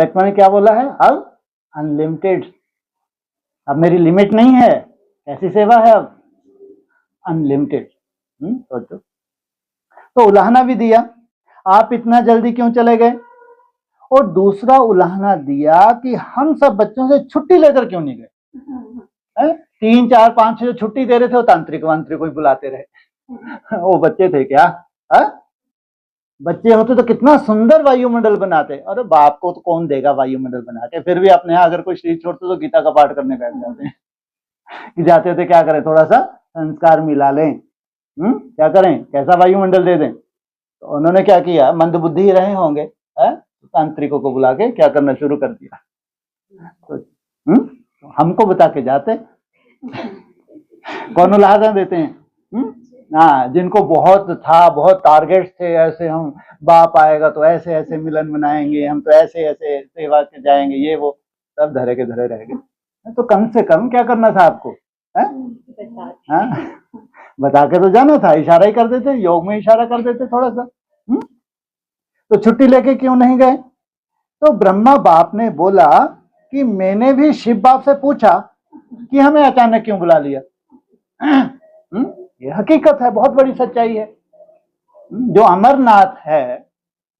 आत्मा ने क्या बोला है? अब अनलिमिटेड। अब मेरी लिमिट नहीं है। कैसी सेवा है अब? अनलिमिटेड। सोचो। तो उलाहना भी दिया, आप इतना जल्दी क्यों चले गए? और दूसरा उलाहना दिया कि हम सब बच्चों से छुट्टी लेकर क्यों नहीं गए? 3, 4, 5, 6 छुट्टी दे रहे थे, वो तांत्रिक वांत्रिक कोई बुलाते रहे। वो बच्चे थे क्या? बच्चे होते तो कितना सुंदर वायुमंडल बनाते। अरे बाप को तो कौन देगा वायुमंडल बना के? फिर भी अपने यहाँ अगर कोई शरीर छोड़ते तो गीता का पाठ करने बैठ जाते हैं। कि जाते थे क्या करें, थोड़ा सा संस्कार मिला लें। क्या करें, कैसा वायुमंडल दे दें? तो उन्होंने क्या किया, मंद बुद्धि ही रहे होंगे, तांत्रिकों को बुला के क्या करना शुरू कर दिया। तो हमको बता के जाते कौन उलाहना देते हैं? हाँ, जिनको बहुत था, बहुत टारगेट्स थे, ऐसे हम बाप आएगा तो ऐसे ऐसे मिलन बनाएंगे, हम तो ऐसे ऐसे सेवा के जाएंगे, ये वो सब धरे के धरे रह गए। तो कम से कम क्या करना था आपको? बता के तो जाना था, इशारा ही कर देते, योग में इशारा कर देते थोड़ा सा। तो छुट्टी लेके क्यों नहीं गए? तो ब्रह्मा बाप ने बोला कि मैंने भी शिव बाप से पूछा कि हमें अचानक क्यों बुला लिया। ये हकीकत है, बहुत बड़ी सच्चाई है। जो अमरनाथ है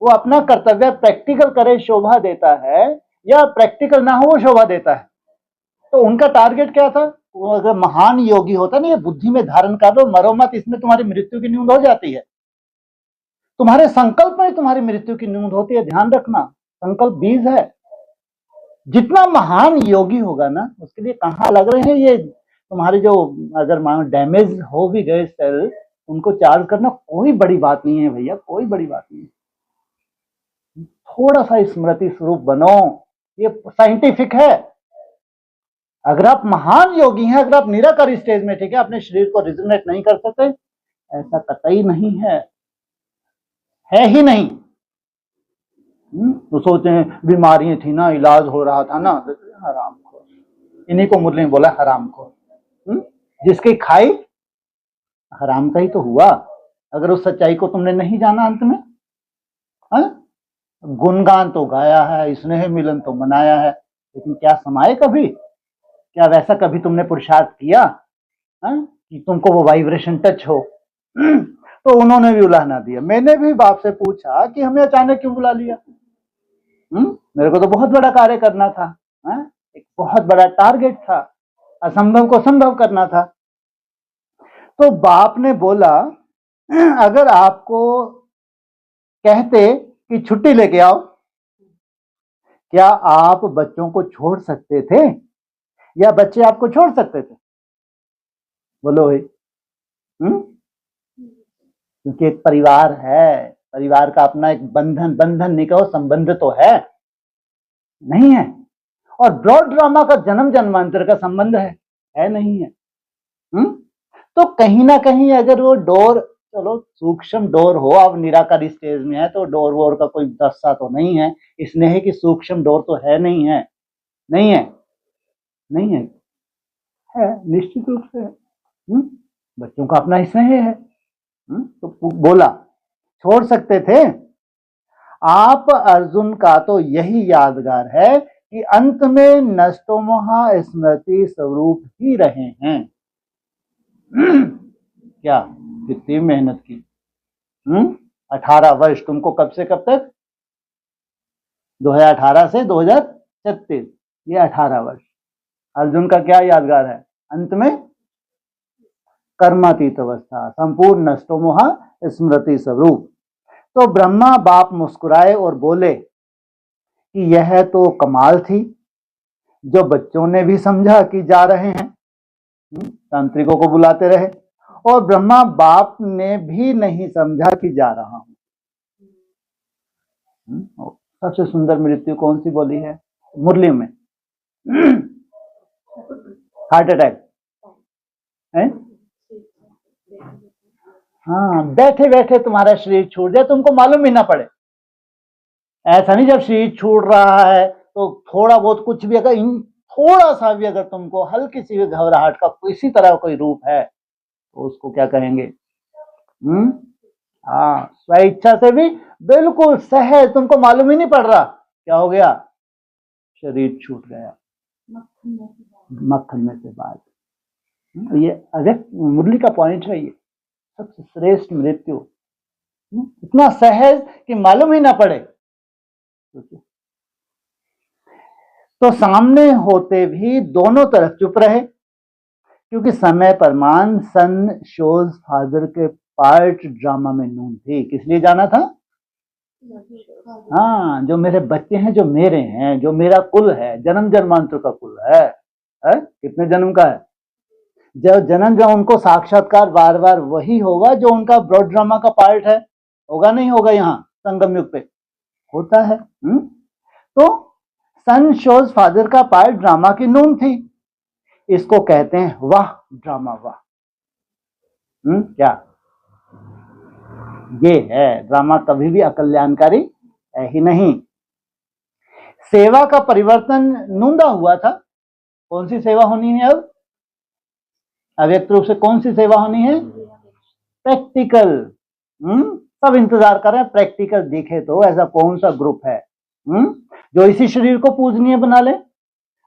वो अपना कर्तव्य प्रैक्टिकल करे शोभा देता है, या प्रैक्टिकल ना हो वो शोभा देता है। तो उनका टारगेट क्या था? वो अगर महान योगी होता ना, ये बुद्धि में धारण कर लो, मरो मत, इसमें तुम्हारी मृत्यु की नींद हो जाती है। तुम्हारे संकल्प में तुम्हारी मृत्यु की नींद होती है, ध्यान रखना। संकल्प बीज है। जितना महान योगी होगा ना, उसके लिए कहाँ लग रहे हैं ये तुम्हारे जो, अगर मानो डैमेज हो भी गए सेल, उनको चार्ज करना कोई बड़ी बात नहीं है भैया, कोई बड़ी बात नहीं है। थोड़ा सा स्मृति स्वरूप बनो, ये साइंटिफिक है। अगर आप महान योगी हैं, अगर आप निराकार स्टेज में, ठीक है, अपने शरीर को रिजोनेट नहीं कर सकते, ऐसा कतई नहीं है ही नहीं। तो सोचे बीमारियां थी ना, इलाज हो रहा था ना, हराम खोर। इन्हीं को मुरली बोला हराम खोर। जिसकी खाई हराम का ही तो हुआ। अगर उस सच्चाई को तुमने नहीं जाना, अंत में गुणगान तो गाया है, स्नेह मिलन तो मनाया है, लेकिन क्या समाये कभी? क्या वैसा कभी तुमने पुरुषार्थ किया कि तुमको वो वाइब्रेशन टच हो? तो उन्होंने भी उलाहना दिया। मैंने भी बाप से पूछा कि हमें अचानक क्यों बुला लिया। मेरे को तो बहुत बड़ा कार्य करना था, एक बहुत बड़ा टारगेट था, असंभव को संभव करना था। तो बाप ने बोला, अगर आपको कहते कि छुट्टी लेके आओ, क्या आप बच्चों को छोड़ सकते थे या बच्चे आपको छोड़ सकते थे? बोलो भाई। क्योंकि एक परिवार है, परिवार का अपना एक बंधन नहीं कहो, संबंध तो है, नहीं है? और ब्रॉड ड्रामा का जन्म जन्मांतर का संबंध है नहीं है? तो कहीं ना कहीं अगर वो डोर, चलो सूक्ष्म डोर हो, अब निराकार स्टेज में है तो डोर वोर का कोई दस्ता तो नहीं है, स्नेह की सूक्ष्म डोर तो है नहीं है? नहीं है, नहीं है, है निश्चित रूप से। बच्चों का अपना स्नेह है। तो बोला छोड़ सकते थे आप। अर्जुन का तो यही यादगार है कि अंत में नष्टोमोहा स्मृति स्वरूप ही रहे हैं। क्या कितनी मेहनत की? 18 वर्ष। तुमको कब से कब तक? 2018 से 2036, ये 18 वर्ष। अर्जुन का क्या यादगार है? अंत में कर्मातीत अवस्था, संपूर्ण नष्टोमोहा स्मृति स्वरूप। तो ब्रह्मा बाप मुस्कुराए और बोले कि यह तो कमाल थी, जो बच्चों ने भी समझा कि जा रहे हैं। तांत्रिकों को बुलाते रहे और ब्रह्मा बाप ने भी नहीं समझा कि जा रहा हूं। सबसे सुंदर मृत्यु कौन सी बोली है मुरली में? हार्ट अटैक है? हाँ, बैठे बैठे तुम्हारा शरीर छूट जाए, तुमको मालूम ही ना पड़े। ऐसा नहीं जब शरीर छूट रहा है तो थोड़ा बहुत कुछ भी अगर थोड़ा सा भी अगर तुमको हल्की सी भी घबराहट का किसी तरह कोई रूप है तो उसको क्या कहेंगे? हाँ, स्वेच्छा से भी बिल्कुल सहज, तुमको मालूम ही नहीं पड़ रहा क्या हो गया, शरीर छूट गया मक्खन में से बात। ये अगर मुरली का पॉइंट है, ये सबसे श्रेष्ठ मृत्यु, इतना सहज कि मालूम ही ना पड़े। तो सामने होते भी दोनों तरफ चुप रहे, क्योंकि समय परमान सन शोज फादर के पार्ट ड्रामा में नून थी। किस लिए जाना था? हाँ, जो मेरे बच्चे हैं, जो मेरे हैं, जो मेरा कुल है, जन्म जन्मांतर का कुल है? कितने जन्म का है? जब जन्म जब उनको साक्षात्कार बार बार वही होगा जो उनका ब्रॉड ड्रामा का पार्ट है। होगा नहीं होगा? यहाँ संगम युग पे होता है। तो सन शोज फादर का पार्ट ड्रामा की नून थी। इसको कहते हैं वाह ड्रामा वाह। क्या ये है? ड्रामा कभी भी अकल्याणकारी है ही नहीं। सेवा का परिवर्तन नूंदा हुआ था। कौन सी सेवा होनी है अब? अव्यक्त रूप से कौन सी सेवा होनी है? प्रैक्टिकल। सब इंतजार कर रहे हैं प्रैक्टिकल दिखे तो। ऐसा कौन सा ग्रुप है जो इसी शरीर को पूजनीय बना ले,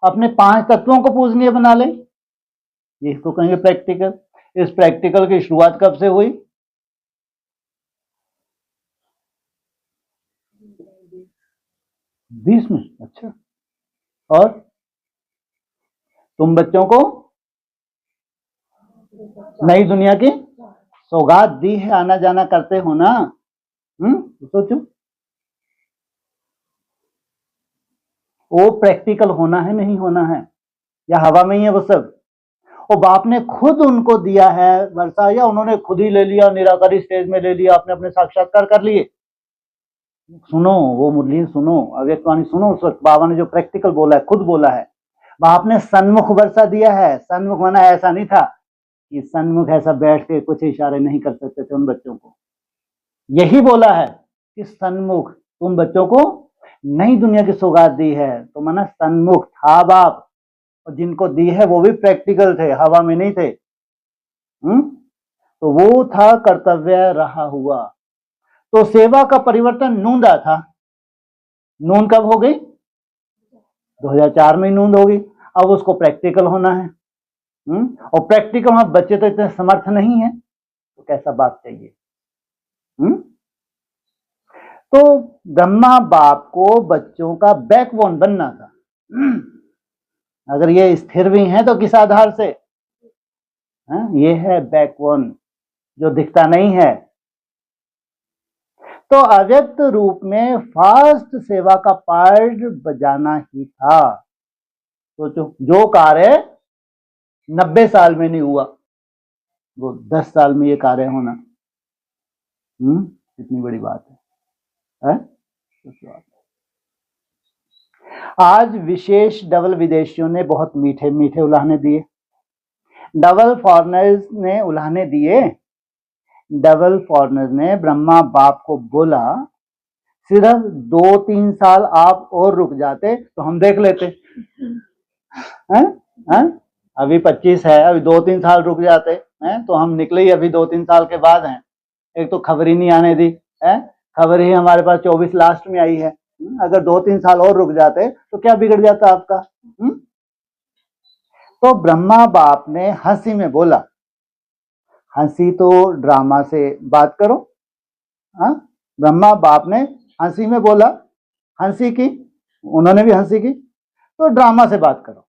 अपने 5 तत्वों को पूजनीय बना ले? ये तो कहेंगे प्रैक्टिकल। इस प्रैक्टिकल की शुरुआत कब से हुई? 20 में। अच्छा, और तुम बच्चों को नई दुनिया की सौगात दी है, आना जाना करते हो ना। सोचो, वो प्रैक्टिकल होना है नहीं होना है, या हवा में ही है वो सब? और बाप ने खुद उनको दिया है वर्षा, या उन्होंने खुद ही ले लिया, निराकारी स्टेज में ले लिया, अपने अपने साक्षात्कार कर लिए? सुनो वो मुरली, सुनो अव्यक्तवाणी सुनो। उस वक्त बाबा ने जो प्रैक्टिकल बोला है खुद बोला है। बाप ने सन्मुख वर्षा दिया है। सन्मुख माना ऐसा नहीं था कि सन्मुख ऐसा बैठ के कुछ इशारे नहीं कर सकते थे उन बच्चों को। यही बोला है कि सन्मुख तुम बच्चों को नई दुनिया की सौगात दी है। तो माना सन्मुख था बाप, और जिनको दी है वो भी प्रैक्टिकल थे, हवा में नहीं थे। तो वो था कर्तव्य रहा हुआ। तो सेवा का परिवर्तन नूंदा था। नून कब हो गई? 2004 में नूंद होगी। अब उसको प्रैक्टिकल होना है। और प्रैक्टिकल में बच्चे तो इतने समर्थ नहीं है, तो कैसा बाप चाहिए? तो ब्रह्मा बाप को बच्चों का बैकबोन बनना था। अगर ये स्थिर भी हैं तो किस आधार से? ये है बैकबोन जो दिखता नहीं है। तो अव्यक्त रूप में फास्ट सेवा का पार्ट बजाना ही था। सोचो, जो कार्य 90 साल में नहीं हुआ वो 10 साल में ये कार्य होना कितनी बड़ी बात है? आज विशेष डबल विदेशियों ने बहुत मीठे मीठे उलाहने दिए। डबल फॉरनर्स ने उलाहने दिए। डबल फॉरनर ने ब्रह्मा बाप को बोला, सिर्फ 2-3 साल आप और रुक जाते तो हम देख लेते। अभी 25 है, अभी 2-3 साल रुक जाते हैं तो हम निकले ही अभी 2-3 साल के बाद हैं। एक तो खबर ही नहीं आने दी है, खबर ही हमारे पास 24 लास्ट में आई है। अगर 2-3 साल और रुक जाते तो क्या बिगड़ जाता आपका? तो ब्रह्मा बाप ने हंसी में बोला, हंसी तो ड्रामा से बात करो। ब्रह्मा बाप ने हंसी में बोला, हंसी की, उन्होंने भी हंसी की, तो ड्रामा से बात करो।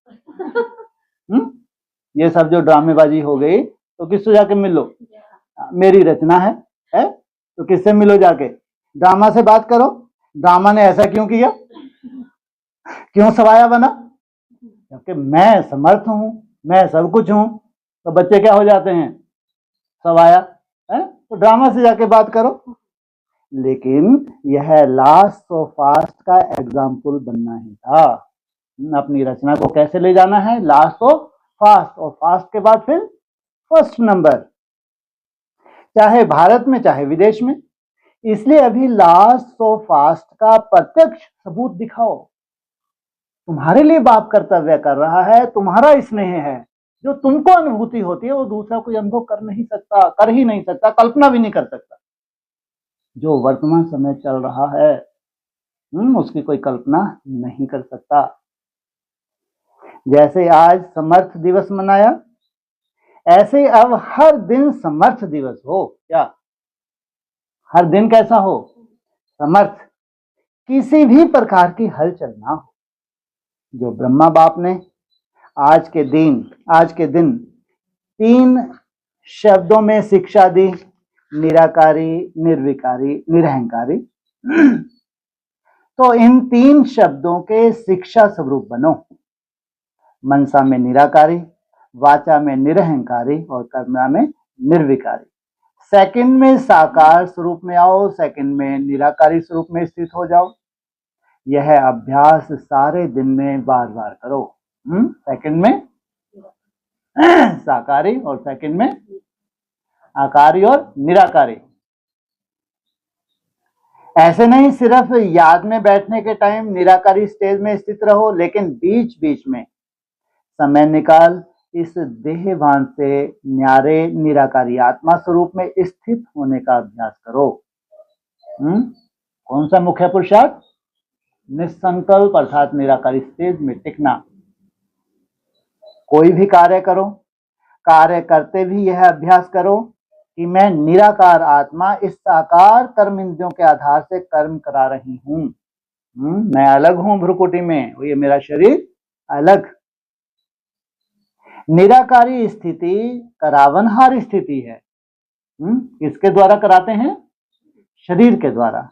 ये सब जो ड्रामेबाजी हो गई तो किससे जाके मिल लो? मेरी रचना है तो किससे मिलो जाके? ड्रामा से बात करो, ड्रामा ने ऐसा क्यों किया, क्यों सवाया बना? क्योंकि मैं समर्थ हूं, मैं सब कुछ हूं, तो बच्चे क्या हो जाते हैं? सवाया है। तो ड्रामा से जाके बात करो। लेकिन यह लास्ट ऑफ फास्ट का एग्जाम्पल बनना ही था। अपनी रचना को कैसे ले जाना है? लास्ट ऑफ फास्ट, और फास्ट के बाद फिर फर्स्ट नंबर, चाहे भारत में चाहे विदेश में। इसलिए अभी लास्ट ऑफ फास्ट का प्रत्यक्ष सबूत दिखाओ। तुम्हारे लिए बाप कर्तव्य कर रहा है, तुम्हारा स्नेह है, जो तुमको अनुभूति होती है वो दूसरा कोई अनुभव कर नहीं सकता, कर ही नहीं सकता, कल्पना भी नहीं कर सकता। जो वर्तमान समय चल रहा है उसकी कोई कल्पना नहीं कर सकता। जैसे आज समर्थ दिवस मनाया, ऐसे अब हर दिन समर्थ दिवस हो। क्या हर दिन कैसा हो? समर्थ, किसी भी प्रकार की हलचल ना हो। जो ब्रह्मा बाप ने आज के दिन 3 शब्दों में शिक्षा दी, निराकारी, निर्विकारी, निरहंकारी। तो इन 3 शब्दों के शिक्षा स्वरूप बनो। मनसा में निराकारी, वाचा में निरहंकारी और कर्मणा में निर्विकारी। सेकंड में साकार स्वरूप में आओ, सेकंड में निराकारी स्वरूप में स्थित हो जाओ। यह अभ्यास सारे दिन में बार बार करो। सेकंड में साकारी और सेकंड में आकारी और निराकारी। ऐसे नहीं सिर्फ याद में बैठने के टाइम निराकारी स्टेज में स्थित रहो, लेकिन बीच बीच में समय निकाल इस देहभान से न्यारे निराकारी आत्मा स्वरूप में स्थित होने का अभ्यास करो। कौन सा मुख्य पुरुषार्थ? निसंकल्प अर्थात निराकारी स्टेज में टिकना। कोई भी कार्य करो, कार्य करते भी यह अभ्यास करो कि मैं निराकार आत्मा इस साकार कर्म इंद्रियों के आधार से कर्म करा रही हूं। मैं अलग हूं भ्रुकुटी में, ये मेरा शरीर अलग। निराकारी स्थिति करावनहार स्थिति है। किसके द्वारा कराते हैं? शरीर के द्वारा।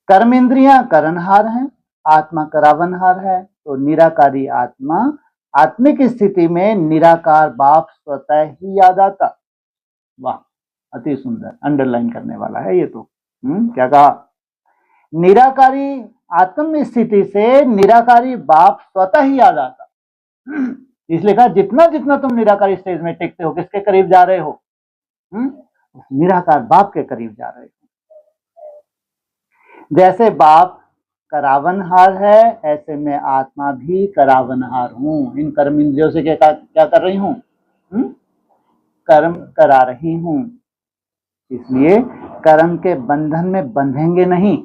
कर्म इंद्रियां करणहार हैं, आत्मा करावनहार है। तो निराकारी आत्मा आत्मिक स्थिति में निराकार बाप स्वतः ही याद आता। वाह, अति सुंदर, अंडरलाइन करने वाला है ये तो। क्या कहा? निराकारी आत्म स्थिति से निराकारी बाप स्वतः ही याद आता। इसलिए कहा जितना जितना तुम निराकारी स्टेज में टिकते हो, किसके करीब जा रहे हो? निराकार बाप के करीब जा रहे हो। जैसे बाप करावनहार है, ऐसे मैं आत्मा भी करावनहार हूं। इन कर्म इंद्रियों से क्या कर रही हूं? कर्म करा रही हूं। इसलिए कर्म के बंधन में बंधेंगे नहीं।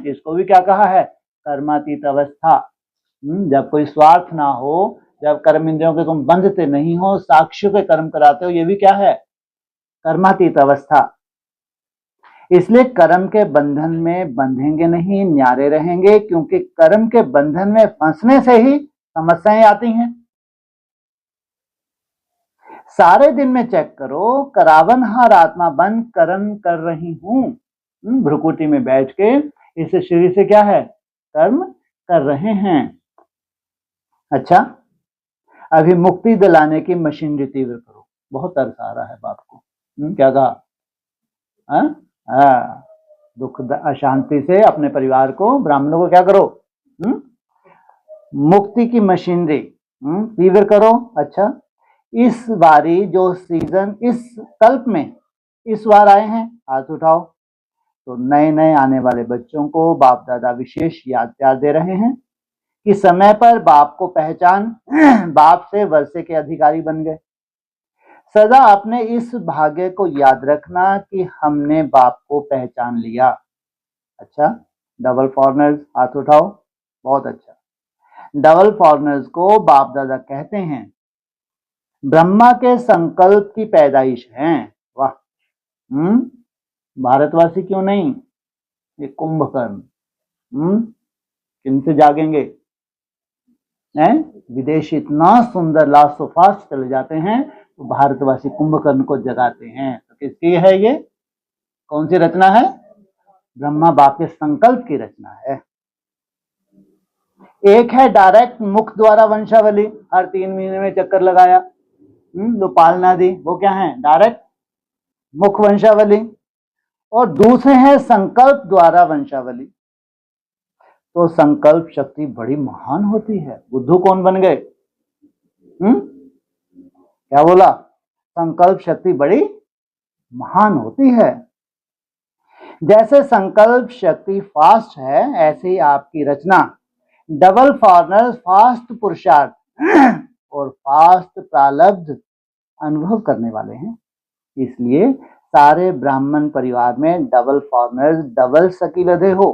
इसको भी क्या कहा है? कर्मातीत अवस्था। जब कोई स्वार्थ ना हो, जब कर्म इंद्रियों के तुम बंधते नहीं हो, साक्षियों के कर्म कराते हो, ये भी क्या है? कर्मातीत अवस्था। इसलिए कर्म के बंधन में बंधेंगे नहीं, न्यारे रहेंगे, क्योंकि कर्म के बंधन में फंसने से ही समस्याएं आती हैं। सारे दिन में चेक करो, करावनहार आत्मा बन कर्म कर रही हूं। भ्रुकुटी में बैठ के इस शरीर से क्या है? कर्म कर रहे हैं। अच्छा, अभी मुक्ति दिलाने की मशीनरी तीव्र करो। बहुत तरस आ रहा है बाप को। क्या कहा? दुख अशांति से अपने परिवार को, ब्राह्मणों को क्या करो? मुक्ति की मशीनरी तीव्र करो। अच्छा, इस बारी जो सीजन इस कल्प में इस बार आए हैं, हाथ उठाओ। तो नए नए आने वाले बच्चों को बाप दादा विशेष याद प्यार दे रहे हैं कि समय पर बाप को पहचान, बाप से वर्षे के अधिकारी बन गए। सदा अपने इस भाग्य को याद रखना कि हमने बाप को पहचान लिया। अच्छा, डबल फॉरनर्स हाथ उठाओ। बहुत अच्छा। डबल फॉरनर्स को बाप दादा कहते हैं ब्रह्मा के संकल्प की पैदाइश हैं। वाह, भारतवासी क्यों नहीं? ये कुंभकर्ण किनसे जागेंगे? विदेशी इतना सुंदर लास्ट ऑफ फास्ट चले जाते हैं, तो भारतवासी कुंभकर्ण को जगाते हैं। किसकी है ये? कौन सी रचना है? ब्रह्मा बाप के संकल्प की रचना है। एक है डायरेक्ट मुख द्वारा वंशावली, हर 3 महीने में चक्कर लगाया, जो पालना दी, वो क्या है? डायरेक्ट मुख वंशावली। और दूसरे हैं संकल्प द्वारा वंशावली। तो संकल्प शक्ति बड़ी महान होती है। बुद्धू कौन बन गए? क्या बोला? संकल्प शक्ति बड़ी महान होती है। जैसे संकल्प शक्ति फास्ट है, ऐसे ही आपकी रचना डबल फॉरनर फास्ट पुरुषार्थ और फास्ट प्रारब्ध अनुभव करने वाले हैं। इसलिए सारे ब्राह्मण परिवार में डबल फॉरनर्स, डबल सकीलधे हो।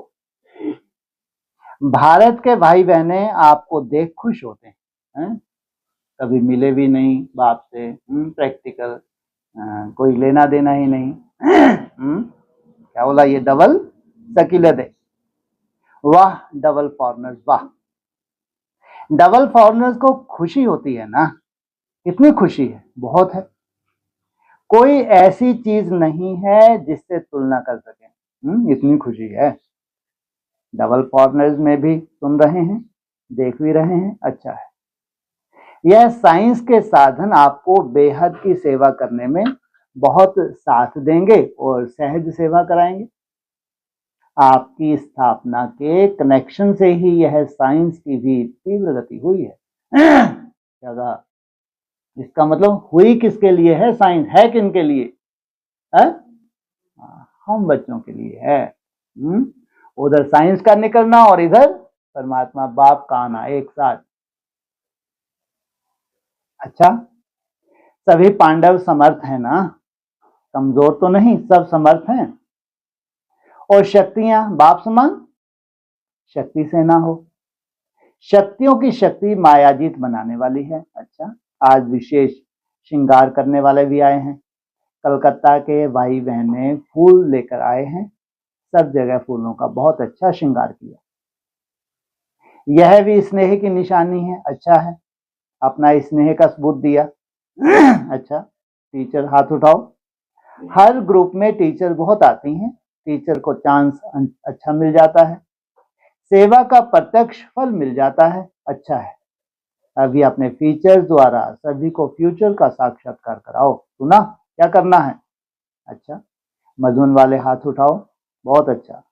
भारत के भाई बहने आपको देख खुश होते हैं, कभी मिले भी नहीं बाप से, प्रैक्टिकल, कोई लेना देना ही नहीं। क्या बोला? ये डबल सकीलधे। वाह डबल फॉरनर्स, वाह। डबल फॉरनर्स को खुशी होती है ना? कितनी खुशी है? बहुत है। कोई ऐसी चीज नहीं है जिससे तुलना कर सके, इतनी खुशी है। डबल फॉरनर्स में भी सुन रहे हैं, देख भी रहे हैं, अच्छा है। यह साइंस के साधन आपको बेहद की सेवा करने में बहुत साथ देंगे और सहज सेवा कराएंगे। आपकी स्थापना के कनेक्शन से ही यह साइंस की भी तीव्र गति हुई है। क्या कहा? इसका मतलब हुई किसके लिए है? साइंस है किन के लिए है? हम बच्चों के लिए है। उधर साइंस का निकलना और इधर परमात्मा बाप का आना एक साथ। अच्छा, सभी पांडव समर्थ है ना? कमजोर तो नहीं, सब समर्थ हैं। और शक्तियां बाप समान? शक्ति से ना हो। शक्तियों की शक्ति मायाजीत बनाने वाली है। अच्छा, आज विशेष श्रृंगार करने वाले भी आए हैं। कलकत्ता के भाई बहने फूल लेकर आए हैं, सब जगह फूलों का बहुत अच्छा श्रृंगार किया। यह भी स्नेह की निशानी है। अच्छा है, अपना स्नेह का सबूत दिया। अच्छा, टीचर हाथ उठाओ। हर ग्रुप में टीचर बहुत आती हैं, टीचर को चांस अच्छा मिल जाता है, सेवा का प्रत्यक्ष फल मिल जाता है। अच्छा है, अभी अपने फीचर्स द्वारा सभी को फ्यूचर का साक्षात्कार कराओ। सुना क्या करना है? अच्छा, मधुबन वाले हाथ उठाओ। बहुत अच्छा।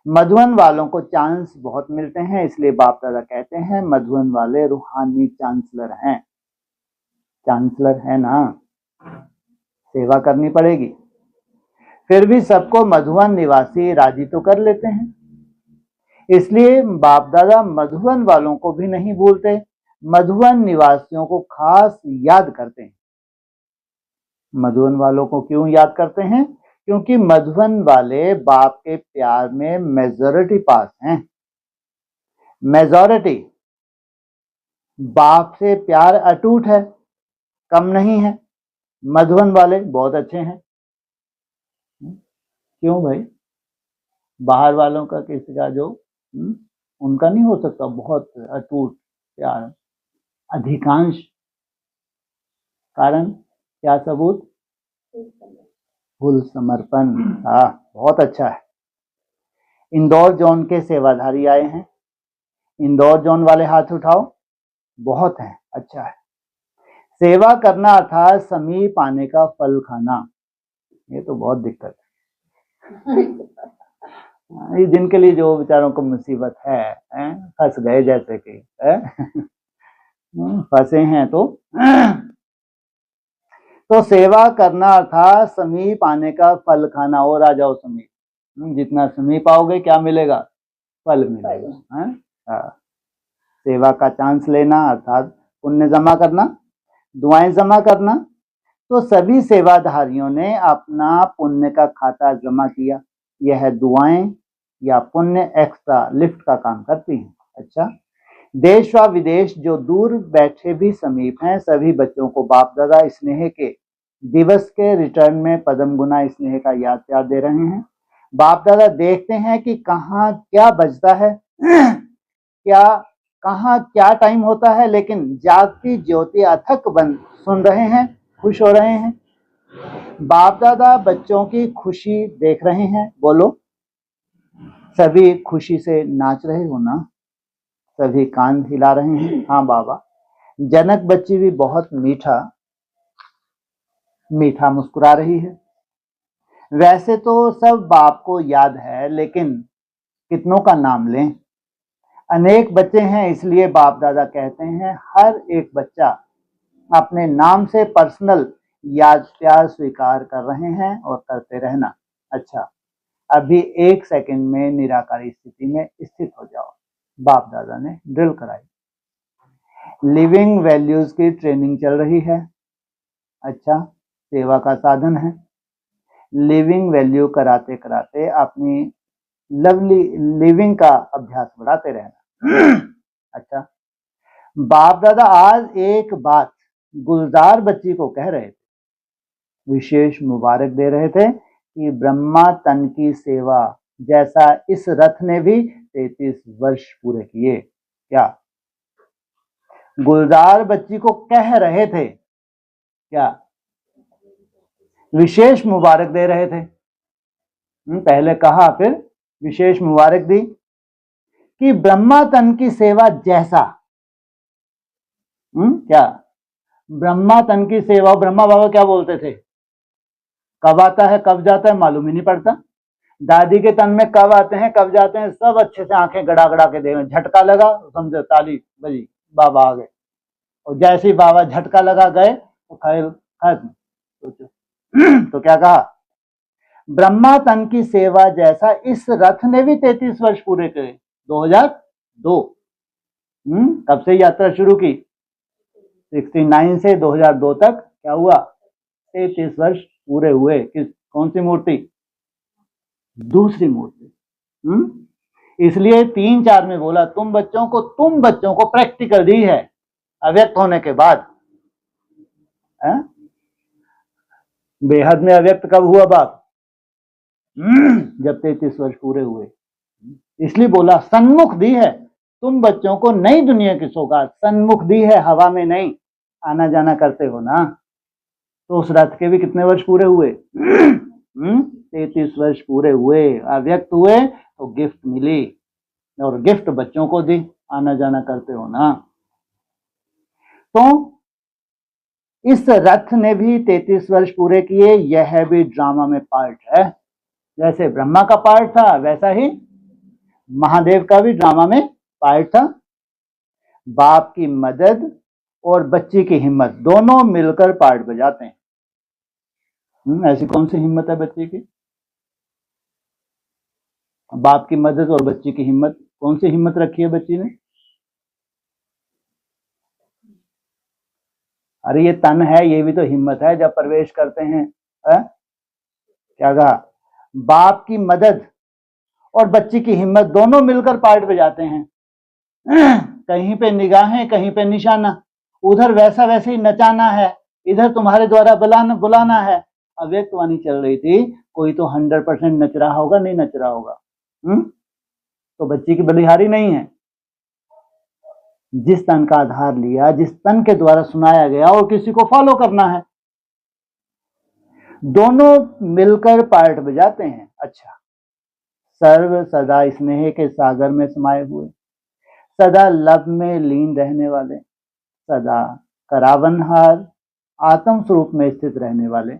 मधुबन वालों को चांस बहुत मिलते हैं, इसलिए बाप दादा कहते हैं मधुबन वाले रूहानी चांसलर हैं। चांसलर है ना? सेवा करनी पड़ेगी। फिर भी सबको मधुबन निवासी राजी तो कर लेते हैं, इसलिए बाप दादा मधुबन वालों को भी नहीं भूलते, मधुबन निवासियों को खास याद करते हैं। मधुबन वालों को क्यों याद करते हैं? क्योंकि मधुबन वाले बाप के प्यार में मेजॉरिटी पास हैं। मेजॉरिटी बाप से प्यार अटूट है, कम नहीं है। मधुबन वाले बहुत अच्छे हैं। क्यों भाई? बाहर वालों का किसी का जो उनका नहीं हो सकता बहुत अटूट प्यार। अधिकांश कारण क्या सबूत? फुल समर्पण। बहुत अच्छा है। इंदौर जोन के सेवाधारी आए हैं, इंदौर जोन वाले हाथ उठाओ। बहुत है, अच्छा है। सेवा करना अर्थात समीप आने का फल खाना, ये तो बहुत दिक्कत है। ये जिनके लिए जो बेचारों को मुसीबत है, फंस गए जैसे कि फंसे हैं तो सेवा करना अर्थात समीप आने का फल खाना। और आ जाओ समीप, जितना समीप आओगे क्या मिलेगा? फल मिलेगा। सेवा का चांस लेना अर्थात पुण्य जमा करना, दुआएं जमा करना। तो सभी सेवाधारियों ने अपना पुण्य का खाता जमा किया। यह दुआएं या पुण्य एक्स्ट्रा लिफ्ट का काम करती हैं। अच्छा, देश व विदेश जो दूर बैठे भी समीप हैं, सभी बच्चों को बाप दादा स्नेह के दिवस के रिटर्न में पदम गुना स्नेह का याद प्यार दे रहे हैं। बाप दादा देखते हैं कि कहाँ क्या बजता है, कहाँ क्या टाइम होता है, लेकिन जागती ज्योति अथक बन सुन रहे हैं, खुश हो रहे हैं। बाप दादा बच्चों की खुशी देख रहे हैं, बोलो। सभी खुशी से नाच रहे हो ना? सभी कान हिला रहे हैं, हाँ बाबा। जनक बच्ची भी बहुत मीठा मीठा मुस्कुरा रही है। वैसे तो सब बाप को याद है, लेकिन कितनों का नाम लें? अनेक बच्चे हैं, इसलिए बाप दादा कहते हैं हर एक बच्चा अपने नाम से पर्सनल याद प्यार स्वीकार कर रहे हैं और करते रहना। अच्छा, अभी 1 सेकंड में निराकारी स्थिति में स्थित हो जाओ। बाप दादा ने ड्रिल कराई। लिविंग वैल्यूज की ट्रेनिंग चल रही है। अच्छा, सेवा का साधन है। लिविंग वैल्यू कराते कराते अपनी लवली लिविंग का अभ्यास बढ़ाते रहना। अच्छा, बाप दादा आज एक बात गुलजार बच्ची को कह रहे थे, विशेष मुबारक दे रहे थे कि ब्रह्मा तन की सेवा जैसा इस रथ ने भी 33 वर्ष पूरे किए। क्या गुलजार बच्ची को कह रहे थे? क्या विशेष मुबारक दे रहे थे? पहले कहा, फिर विशेष मुबारक दी कि ब्रह्मा तन की सेवा जैसा। क्या ब्रह्मा तन की सेवा? ब्रह्मा बाबा क्या बोलते थे? कब आता है कब जाता है मालूम ही नहीं पड़ता। दादी के तन में कब आते हैं कब जाते हैं सब अच्छे से आंखें गड़ा गड़ा के देखें। झटका लगा समझो ताली बजी, बाबा आ गए। और जैसे ही बाबा झटका लगा गए तो खैर खत्म। तो क्या कहा? ब्रह्मा तन की सेवा जैसा इस रथ ने भी 33 वर्ष पूरे करे। 2002 कब से यात्रा शुरू की? 69 से 2002 तक क्या हुआ? 33 वर्ष पूरे हुए। किस कौन सी मूर्ति? दूसरी मूर्ति। इसलिए 3-4 में बोला तुम बच्चों को प्रैक्टिकल दी है अव्यक्त होने के बाद। बेहद में अव्यक्त कब हुआ बाप? जब 33 वर्ष पूरे हुए। इसलिए बोला सन्मुख दी है तुम बच्चों को नई दुनिया की सौगात, सन्मुख दी है, हवा में नहीं। आना जाना करते हो ना, तो उस रथ के भी कितने वर्ष पूरे हुए? 33 वर्ष पूरे हुए। अव्यक्त हुए तो गिफ्ट मिली, और गिफ्ट बच्चों को दी। आना जाना करते हो ना। तो इस रथ ने भी 33 वर्ष पूरे किए। यह भी ड्रामा में पार्ट है। जैसे ब्रह्मा का पार्ट था वैसा ही महादेव का भी ड्रामा में पार्ट था। बाप की मदद और बच्ची की हिम्मत दोनों मिलकर पार्ट बजाते हैं। ऐसी कौन सी हिम्मत है बच्ची की? बाप की मदद और बच्ची की हिम्मत। कौन सी हिम्मत रखी है बच्ची ने? अरे ये तन है, ये भी तो हिम्मत है जब प्रवेश करते हैं। क्या कहा? बाप की मदद और बच्ची की हिम्मत दोनों मिलकर पार्ट बजाते हैं। कहीं पे निगाहें कहीं पे निशाना, उधर वैसा वैसे ही नचाना है, इधर तुम्हारे द्वारा बुलाना है। अव्यक्त वाणी चल रही थी, कोई तो 100% नच रहा होगा, नहीं नच रहा होगा। तो बच्ची की बलिहारी नहीं है। जिस तन का आधार लिया, जिस तन के द्वारा सुनाया गया और किसी को फॉलो करना है, दोनों मिलकर पार्ट बजाते हैं। अच्छा, सर्व सदा स्नेह के सागर में समाये हुए, सदा लब में लीन रहने वाले, सदा करावनहार आत्म स्वरूप में स्थित रहने वाले,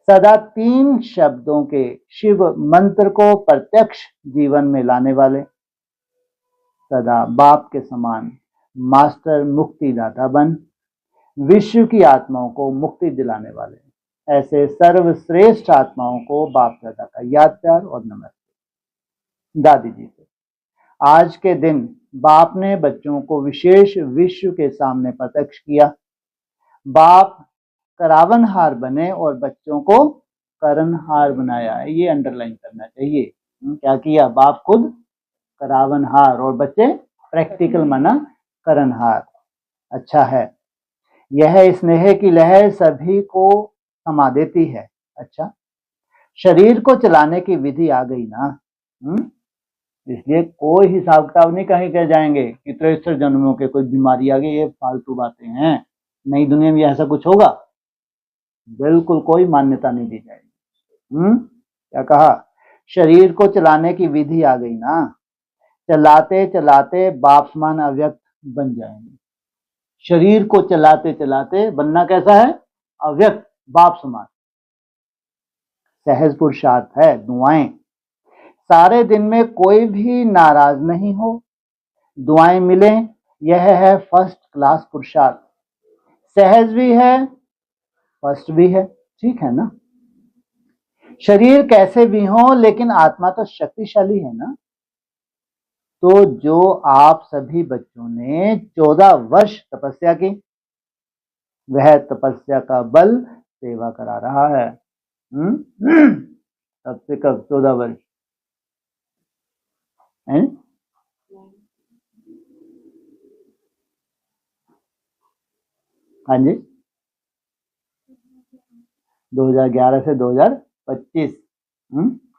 सदा 3 शब्दों के शिव मंत्र को प्रत्यक्ष जीवन में लाने वाले, सदा बाप के समान मास्टर मुक्तिदाता बन विश्व की आत्माओं को मुक्ति दिलाने वाले, ऐसे सर्वश्रेष्ठ आत्माओं को बाप दादा का याद प्यार और नमस्ते। दादी जी से आज के दिन बाप ने बच्चों को विशेष विश्व के सामने प्रत्यक्ष किया। बाप करावनहार बने और बच्चों को करनहार बनाया है। ये अंडरलाइन करना चाहिए। क्या किया? बाप खुद करावनहार और बच्चे प्रैक्टिकल माना करनहार। अच्छा है, यह स्नेह की लहर सभी को समा देती है। अच्छा, शरीर को चलाने की विधि आ गई ना। इसलिए कोई हिसाब किताब नहीं कहीं कह जाएंगे कि 63 जन्मों के कोई बीमारी आ गई, ये फालतू बातें हैं। नई दुनिया में ऐसा कुछ होगा? बिल्कुल कोई मान्यता नहीं दी जाएगी। क्या कहा? शरीर को चलाने की विधि आ गई ना, चलाते चलाते बाप समान अव्यक्त बन जाएंगे। शरीर को चलाते चलाते बनना कैसा है? अव्यक्त, बाप समान। सहज पुरुषार्थ है। दुआएं, सारे दिन में कोई भी नाराज नहीं हो, दुआएं मिलें, यह है फर्स्ट क्लास पुरुषार्थ। सहज भी है, फर्स्ट भी है, ठीक है ना। शरीर कैसे भी हो लेकिन आत्मा तो शक्तिशाली है ना। तो जो आप सभी बच्चों ने 14 वर्ष तपस्या की, वह तपस्या का बल सेवा करा रहा है। कब से कब? 14 वर्ष है? हाँ जी, 2011 से 2025।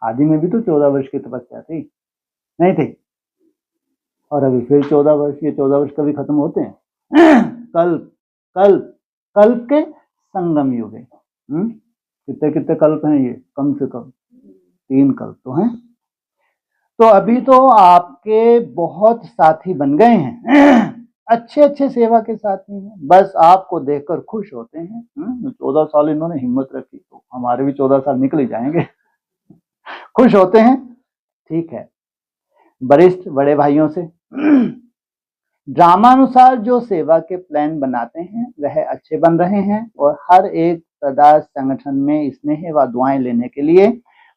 आदि में भी तो 14 वर्ष की तपस्या थी, नहीं थी? और अभी फिर 14 वर्ष, ये 14 वर्ष कभी खत्म होते हैं? कल्प कल्प कल्प के संगम युग है। कितने कितने कल्प हैं ये? कम से कम 3 कल्प तो हैं। तो अभी तो आपके बहुत साथी बन गए हैं, अच्छे अच्छे सेवा के साथी हैं, बस आपको देखकर खुश होते हैं। 14 साल इन्होंने हिम्मत रखी, तो हमारे भी 14 साल निकल ही जाएंगे। खुश होते हैं, ठीक है। वरिष्ठ बड़े भाइयों से ड्रामानुसार जो सेवा के प्लान बनाते हैं वह अच्छे बन रहे हैं, और हर एक सदा संगठन में स्नेह व दुआएं लेने के लिए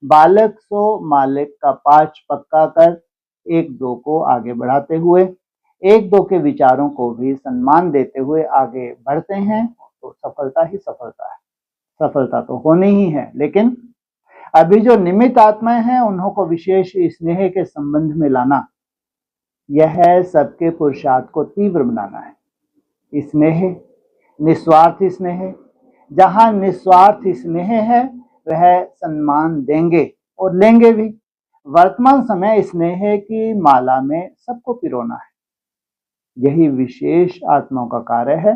बालक सो मालिक का पाठ पक्का कर एक दो को आगे बढ़ाते हुए, एक दो के विचारों को भी सम्मान देते हुए आगे बढ़ते हैं, तो सफलता ही सफलता है। सफलता तो होनी ही है, लेकिन अभी जो निमित्त आत्माएं हैं उन्हों को विशेष स्नेह के संबंध में लाना, यह सबके पुरुषार्थ को तीव्र बनाना है। स्नेह, निस्वार्थ स्नेह, जहां निस्वार्थ स्नेह है वह सम्मान देंगे और लेंगे भी। वर्तमान समय स्नेह की माला में सबको पिरोना है, यही विशेष आत्माओं का कार्य है,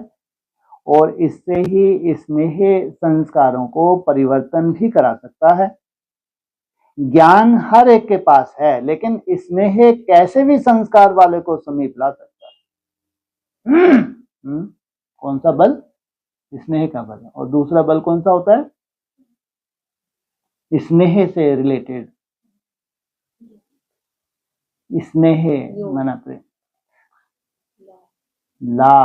और इससे ही स्नेह संस्कारों को परिवर्तन भी करा सकता है। ज्ञान हर एक के पास है, लेकिन स्नेह कैसे भी संस्कार वाले को समीप ला सकता है। कौन सा बल? स्नेह का बल। और दूसरा बल कौन सा होता है? स्नेह से रिलेटेड, स्नेह माना प्रेम, ला।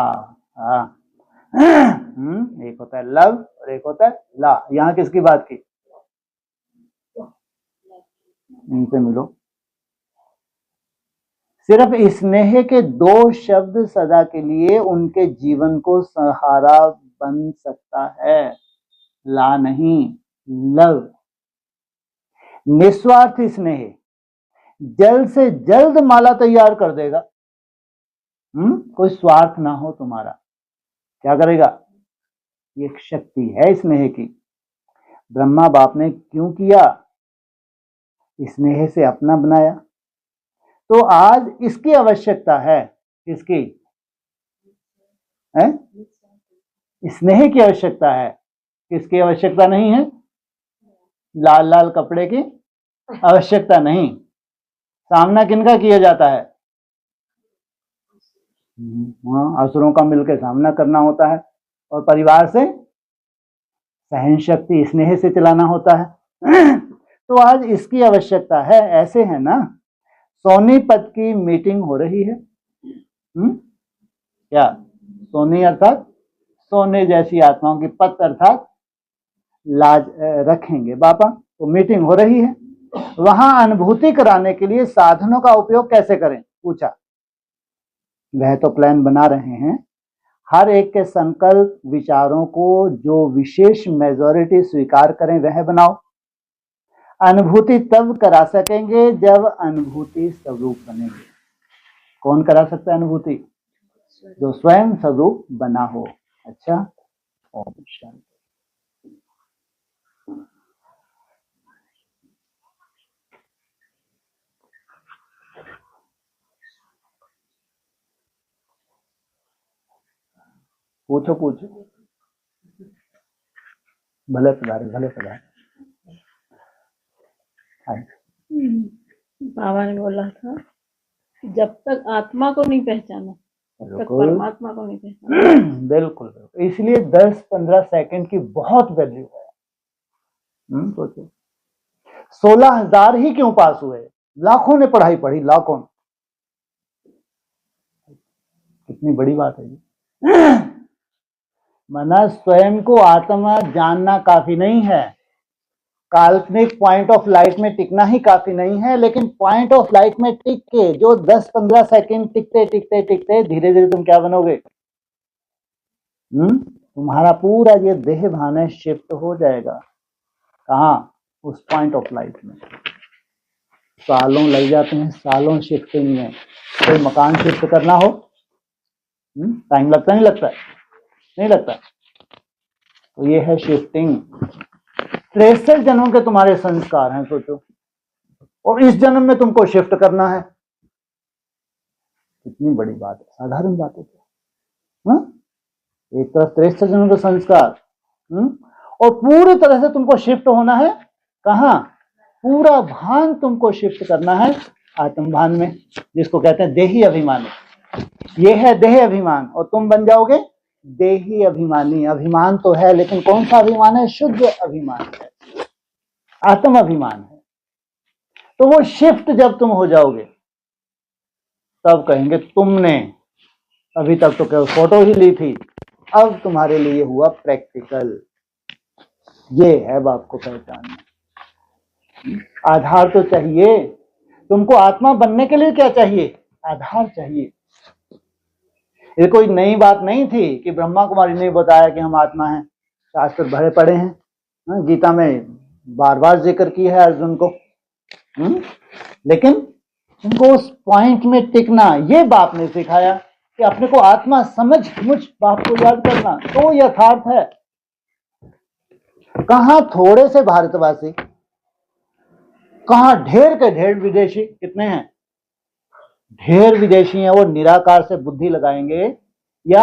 एक होता है लव और एक होता है ला। यहाँ किसकी बात की? इनसे मिलो। सिर्फ स्नेह के 2 शब्द सदा के लिए उनके जीवन को सहारा बन सकता है, ला नहीं, लव। निस्वार्थ स्नेह जल्द से जल्द माला तैयार कर देगा। कोई स्वार्थ ना हो तुम्हारा, क्या करेगा? ये एक शक्ति है स्नेह की। ब्रह्मा बाप ने क्यों किया? स्नेह से अपना बनाया, तो आज इसकी आवश्यकता है। किसकी है? स्नेह की आवश्यकता है। किसकी आवश्यकता नहीं है? लाल लाल कपड़े की आवश्यकता नहीं। सामना किनका किया जाता है? असुरों का मिलकर सामना करना होता है, और परिवार से सहन शक्ति स्नेह से चलाना होता है। तो आज इसकी आवश्यकता है। ऐसे है ना, सोनीपत की मीटिंग हो रही है। क्या? सोनी अर्थात सोने जैसी आत्माओं की, पत अर्थात लाज रखेंगे बाबा। तो मीटिंग हो रही है, वहां अनुभूति कराने के लिए साधनों का उपयोग कैसे करें, पूछा। वह तो प्लान बना रहे हैं। हर एक के संकल्प विचारों को जो विशेष मेजॉरिटी स्वीकार करें वह बनाओ। अनुभूति तब करा सकेंगे जब अनुभूति स्वरूप बनेंगे। कौन करा सकता है अनुभूति? जो स्वयं स्वरूप बना हो। अच्छा, ओम शांति। पूछो पूछो। भले पधारे, भले पधारे। हाँ बाबा ने बोला था कि जब तक आत्मा को नहीं पहचाना तब तक बिल्कुल परमात्मा को नहीं पहचाना। बिल्कुल बिल्कुल। इसलिए 10-15 सेकंड की बहुत वैल्यू है। सोचो 16,000 ही क्यों पास हुए, लाखों ने पढ़ाई पढ़ी, लाखों। कितनी बड़ी बात है ये। मना स्वयं को आत्मा जानना काफी नहीं है, काल्पनिक पॉइंट ऑफ लाइट में टिकना ही काफी नहीं है, लेकिन पॉइंट ऑफ लाइट में टिक के जो 10-15 सेकंड टिकते टिकते टिकते धीरे धीरे तुम क्या बनोगे? तुम्हारा पूरा ये देह भान है शिफ्ट हो जाएगा। कहाँ? उस पॉइंट ऑफ लाइट में। सालों लग जाते हैं, सालों शिफ्टिंग में। कोई मकान शिफ्ट करना हो टाइम लगता नहीं लगता? नहीं लगता। तो ये है शिफ्टिंग। 63 जन्मों के तुम्हारे संस्कार हैं, सोचो, और इस जन्म में तुमको शिफ्ट करना है। कितनी बड़ी बात है, साधारण बात है क्या? एक तरफ 63 जन्मों के संस्कार, और पूरी तरह से तुमको शिफ्ट होना है। कहाँ? पूरा भान तुमको शिफ्ट करना है आत्म भान में, जिसको कहते हैं देही अभिमानी। ये है देह अभिमान, और तुम बन जाओगे देही अभिमानी। अभिमान तो है, लेकिन कौन सा अभिमान है? शुद्ध अभिमान है, आत्म अभिमान है। तो वो शिफ्ट जब तुम हो जाओगे तब कहेंगे तुमने अभी तक तो केवल फोटो ही ली थी, अब तुम्हारे लिए हुआ प्रैक्टिकल। ये है बाप को पहचानना। आधार तो चाहिए तुमको। आत्मा बनने के लिए क्या चाहिए? आधार चाहिए। ये कोई नई बात नहीं थी कि ब्रह्मा कुमारी ने बताया कि हम आत्मा हैं। शास्त्र भरे पड़े हैं, गीता में बार बार जिक्र की है अर्जुन को। लेकिन उनको उस पॉइंट में टिकना ये बाप ने सिखाया कि अपने को आत्मा समझ मुझ बाप को याद करना तो यथार्थ है। कहां थोड़े से भारतवासी, कहां ढेर के ढेर विदेशी। कितने हैं? ढेर विदेशी हैं। वो निराकार से बुद्धि लगाएंगे या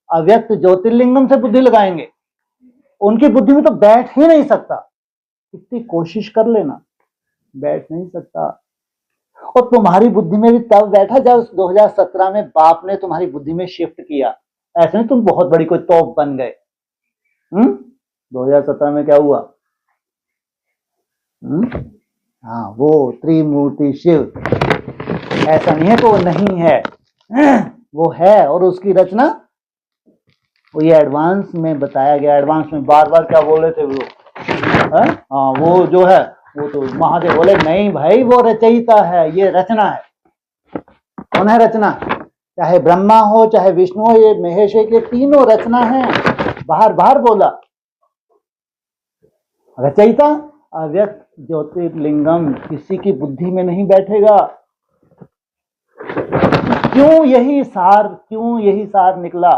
अव्यक्त ज्योतिर्लिंगम से बुद्धि लगाएंगे, उनकी बुद्धि में तो बैठ ही नहीं सकता। कितनी कोशिश कर लेना, बैठ नहीं सकता। और तुम्हारी बुद्धि में भी तब बैठा जब 2017 में बाप ने तुम्हारी बुद्धि में शिफ्ट किया। ऐसे नहीं तुम बहुत बड़ी कोई तोप बन गए। 2017 में क्या हुआ? हाँ, वो त्रिमूर्ति शिव। ऐसा नहीं है कि वो नहीं है, वो है। और उसकी रचना वो ये एडवांस में बताया गया। एडवांस में बार बार क्या बोल रहे थे वो? हाँ, वो जो है वो तो महादेव बोले नहीं भाई, वो रचयिता है, ये रचना है। कौन है रचना? चाहे ब्रह्मा हो चाहे विष्णु हो, ये महेश के तीनों रचना है। बाहर बाहर बोला रचयिता। अव्यक्त ज्योतिर्लिंगम किसी की बुद्धि में नहीं बैठेगा। क्यों यही सार निकला?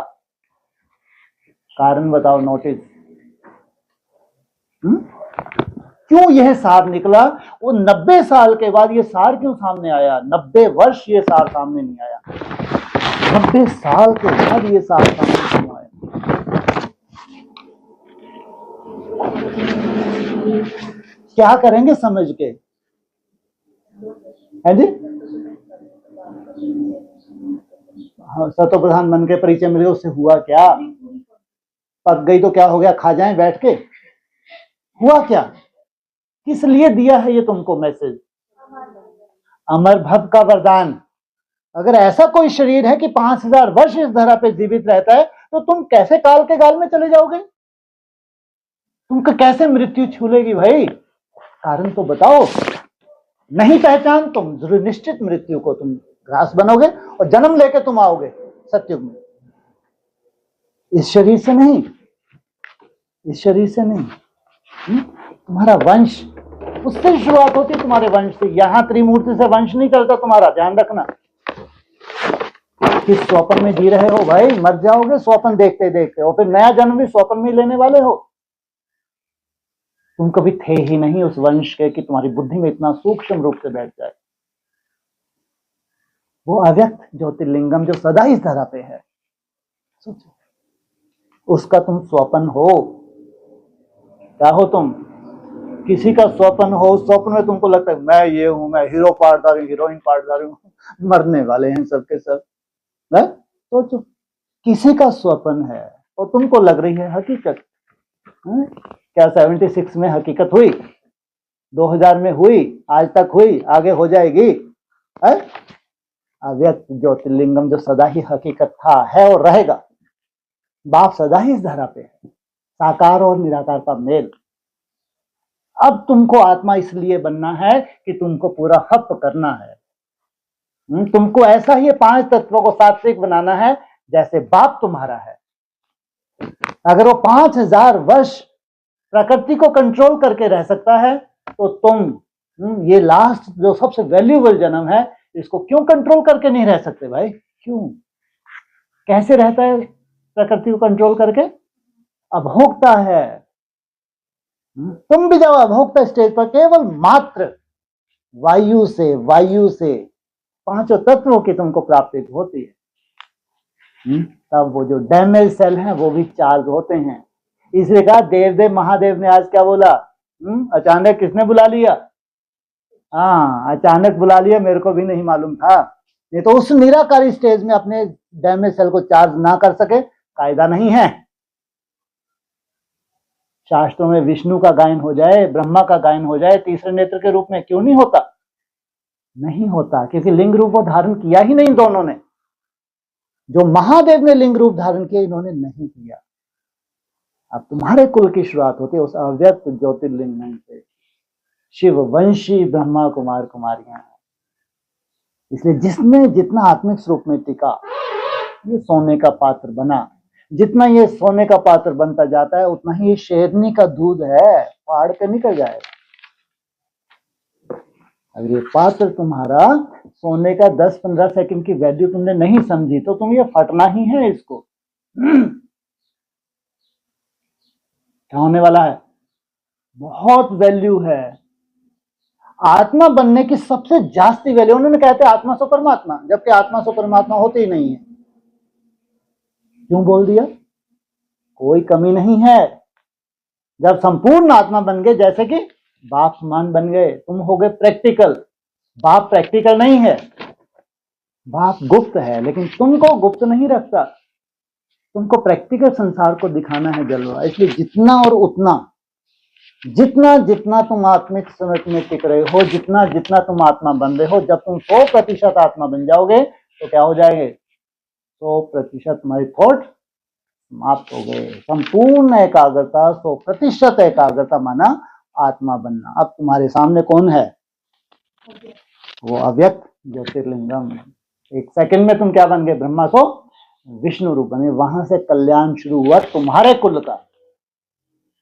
कारण बताओ, नोटिस। क्यों यह सार निकला? वो 90 साल के बाद ये सार क्यों सामने आया? 90 वर्ष ये सार सामने नहीं आया। 90 साल के बाद ये सार सामने क्यों आया? क्या करेंगे समझ के? है जी? हाँ, सतो प्रधान मन के परिचय मिल गया, उससे हुआ क्या? पक गई तो क्या हो गया? खा जाएं बैठ के? हुआ क्या? किस लिए दिया है ये तुमको मैसेज? अमर भव का वरदान। अगर ऐसा कोई शरीर है कि 5000 वर्ष इस धरा पे जीवित रहता है, तो तुम कैसे काल के गाल में चले जाओगे? तुमको कैसे मृत्यु छू लेगी भाई? कारण तो बताओ। नहीं पहचान तुम जरूर निश्चित मृत्यु को तुम ग्रास बनोगे और जन्म लेके तुम आओगे सत्युग में। इस शरीर से नहीं, इस शरीर से नहीं। तुम्हारा वंश उससे शुरुआत होती, तुम्हारे वंश से। यहां त्रिमूर्ति से वंश नहीं चलता तुम्हारा, ध्यान रखना। किस स्वप्न में जी रहे हो भाई? मर जाओगे स्वप्न देखते देखते, और फिर नया जन्म भी स्वप्न में लेने वाले हो। तुम कभी थे ही नहीं उस वंश के कि तुम्हारी बुद्धि में इतना सूक्ष्म रूप से बैठ जाए। वो अव्यक्त ज्योतिर्लिंगम जो सदा इस धरा पे है, सोचो, उसका तुम स्वप्न हो। क्या हो तुम? किसी का स्वप्न हो, उस स्वप्न में तुमको लगता है मैं ये हूं, मैं हीरो पार्टदार हूँ, हीरोइन पार्टदार हूँ। मरने वाले हैं सबके सब। सोचो, किसी का स्वप्न है और तुमको लग रही है हकीकत। क्या 76 में हकीकत हुई? 2000 में हुई? आज तक हुई? आगे हो जाएगी? अव्यक्त ज्योतिर्लिंगम जो सदा ही हकीकत था, है और रहेगा। बाप सदा ही इस धरा पे है, साकार और निराकार का मेल। अब तुमको आत्मा इसलिए बनना है कि तुमको पूरा हप करना है। तुमको ऐसा ही 5 तत्वों को सात्विक बनाना है जैसे बाप तुम्हारा है। अगर वो 5000 वर्ष प्रकृति को कंट्रोल करके रह सकता है तो तुम ये लास्ट जो सबसे वैल्यूएबल जन्म है, इसको क्यों कंट्रोल करके नहीं रह सकते भाई? क्यों? कैसे रहता है प्रकृति को कंट्रोल करके? अभोक्ता है। तुम भी जाओ अभोक्ता स्टेज पर, केवल मात्र वायु से 5 तत्वों की तुमको प्राप्ति होती है। तब वो जो डैमेज सेल हैं वो भी चार्ज होते हैं। इसलिए कहा देव महादेव ने आज क्या बोला? अचानक किसने बुला लिया? हाँ, अचानक बुला लिया, मेरे को भी नहीं मालूम था। नहीं तो उस निराकारी स्टेज में अपने डैमेज सेल को चार्ज ना कर सके, कायदा नहीं है। शास्त्रों में विष्णु का गायन हो जाए, ब्रह्मा का गायन हो जाए तीसरे नेत्र के रूप में, क्यों नहीं होता? नहीं होता, क्योंकि लिंग रूप को धारण किया ही नहीं दोनों ने। जो महादेव ने लिंग रूप धारण किया, इन्होंने नहीं किया। अब तुम्हारे कुल की शुरुआत होती है उस अव्यक्त ज्योतिर्लिंग से। शिव वंशी ब्रह्मा कुमार कुमारियां हैं। इसलिए जिसने जितना आत्मिक स्वरूप में टिका, ये सोने का पात्र बना। जितना ये सोने का पात्र बनता जाता है, उतना ही ये शेरनी का दूध है, फाड़ के निकल जाएगा। अगर ये पात्र तुम्हारा सोने का 10-15 सेकंड की वैल्यू तुमने नहीं समझी, तो तुम ये फटना ही है इसको। क्या होने वाला है? बहुत वैल्यू है। आत्मा बनने की सबसे जास्ती वैल्यू, उन्होंने कहते हैं आत्मा सो परमात्मा, जबकि आत्मा सो परमात्मा होते ही नहीं है। क्यों बोल दिया? कोई कमी नहीं है। जब संपूर्ण आत्मा बन गए, जैसे कि बाप समान बन गए, तुम हो गए प्रैक्टिकल। बाप प्रैक्टिकल नहीं है, बाप गुप्त है, लेकिन तुमको गुप्त नहीं रखता। तुमको प्रैक्टिकल संसार को दिखाना है जलवा। इसलिए जितना और उतना, जितना जितना तुम आत्मिक समझ में टिक रहे हो, जितना जितना तुम आत्मा बन रहे हो, जब तुम 100% आत्मा बन जाओगे तो क्या हो जाएंगे? 100% तुम्हारी थॉट समाप्त हो गए। संपूर्ण एकाग्रता, 100% एकाग्रता माना आत्मा बनना। अब तुम्हारे सामने कौन है? वो अव्यक्त ज्योतिर्लिंगम। एक सेकंड में तुम क्या बन गए? ब्रह्मा सो विष्णु रूप बने। वहां से कल्याण शुरू हुआ तुम्हारे कुल का।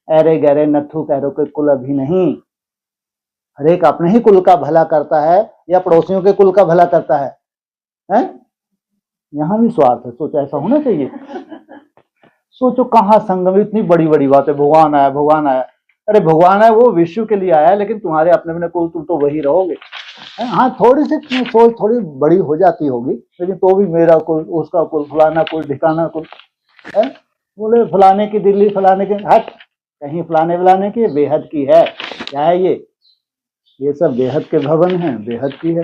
अरे गहरे नथु पैरों के कुल अभी नहीं। हर एक अपने ही कुल का भला करता है या पड़ोसियों के कुल का भला करता है, हैं? यहां भी स्वार्थ है। सोचो ऐसा होना चाहिए। सोचो कहाँ संगम, इतनी बड़ी बड़ी बात है। भगवान आया, भगवान आया। अरे भगवान है वो विश्व के लिए आया है, लेकिन तुम्हारे अपने अपने कुल तुम तो वही रहोगे। हाँ, थोड़ी सी सोच थोड़ी बड़ी हो जाती होगी, लेकिन तो भी मेरा कुल, उसका कुल, फलाना कुल, ढिकाना कुल है। बोले फलाने की दिल्ली, फलाने के हट, कहीं फलाने फलाने की, बेहद की है। क्या है ये सब बेहद के भवन हैं, बेहद की है।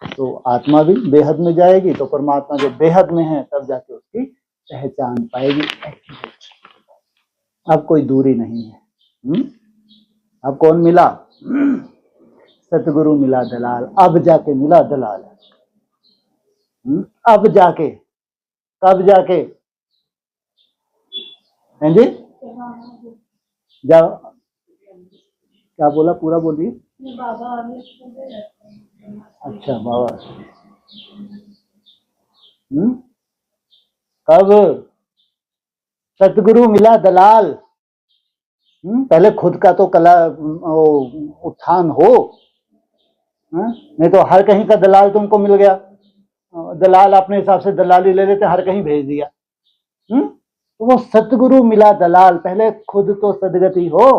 तो आत्मा भी बेहद में जाएगी तो परमात्मा जो बेहद में है, तब जाके उसकी पहचान पाएगी। अब कोई दूरी नहीं है। अब कौन मिला? सतगुरु मिला दलाल। अब जाके मिला दलाल। अब जाके, कब जाके? हैं जी? जाओ, क्या बोला? पूरा बोलिए। अच्छा बाबा, कब? सतगुरु मिला दलाल। पहले खुद का तो कला उत्थान हो, नहीं तो हर कहीं का दलाल तुमको मिल गया। दलाल अपने हिसाब से दलाली ले लेते, हर कहीं भेज दिया। तो वो सतगुरु मिला दलाल। पहले खुद तो सदगति हो,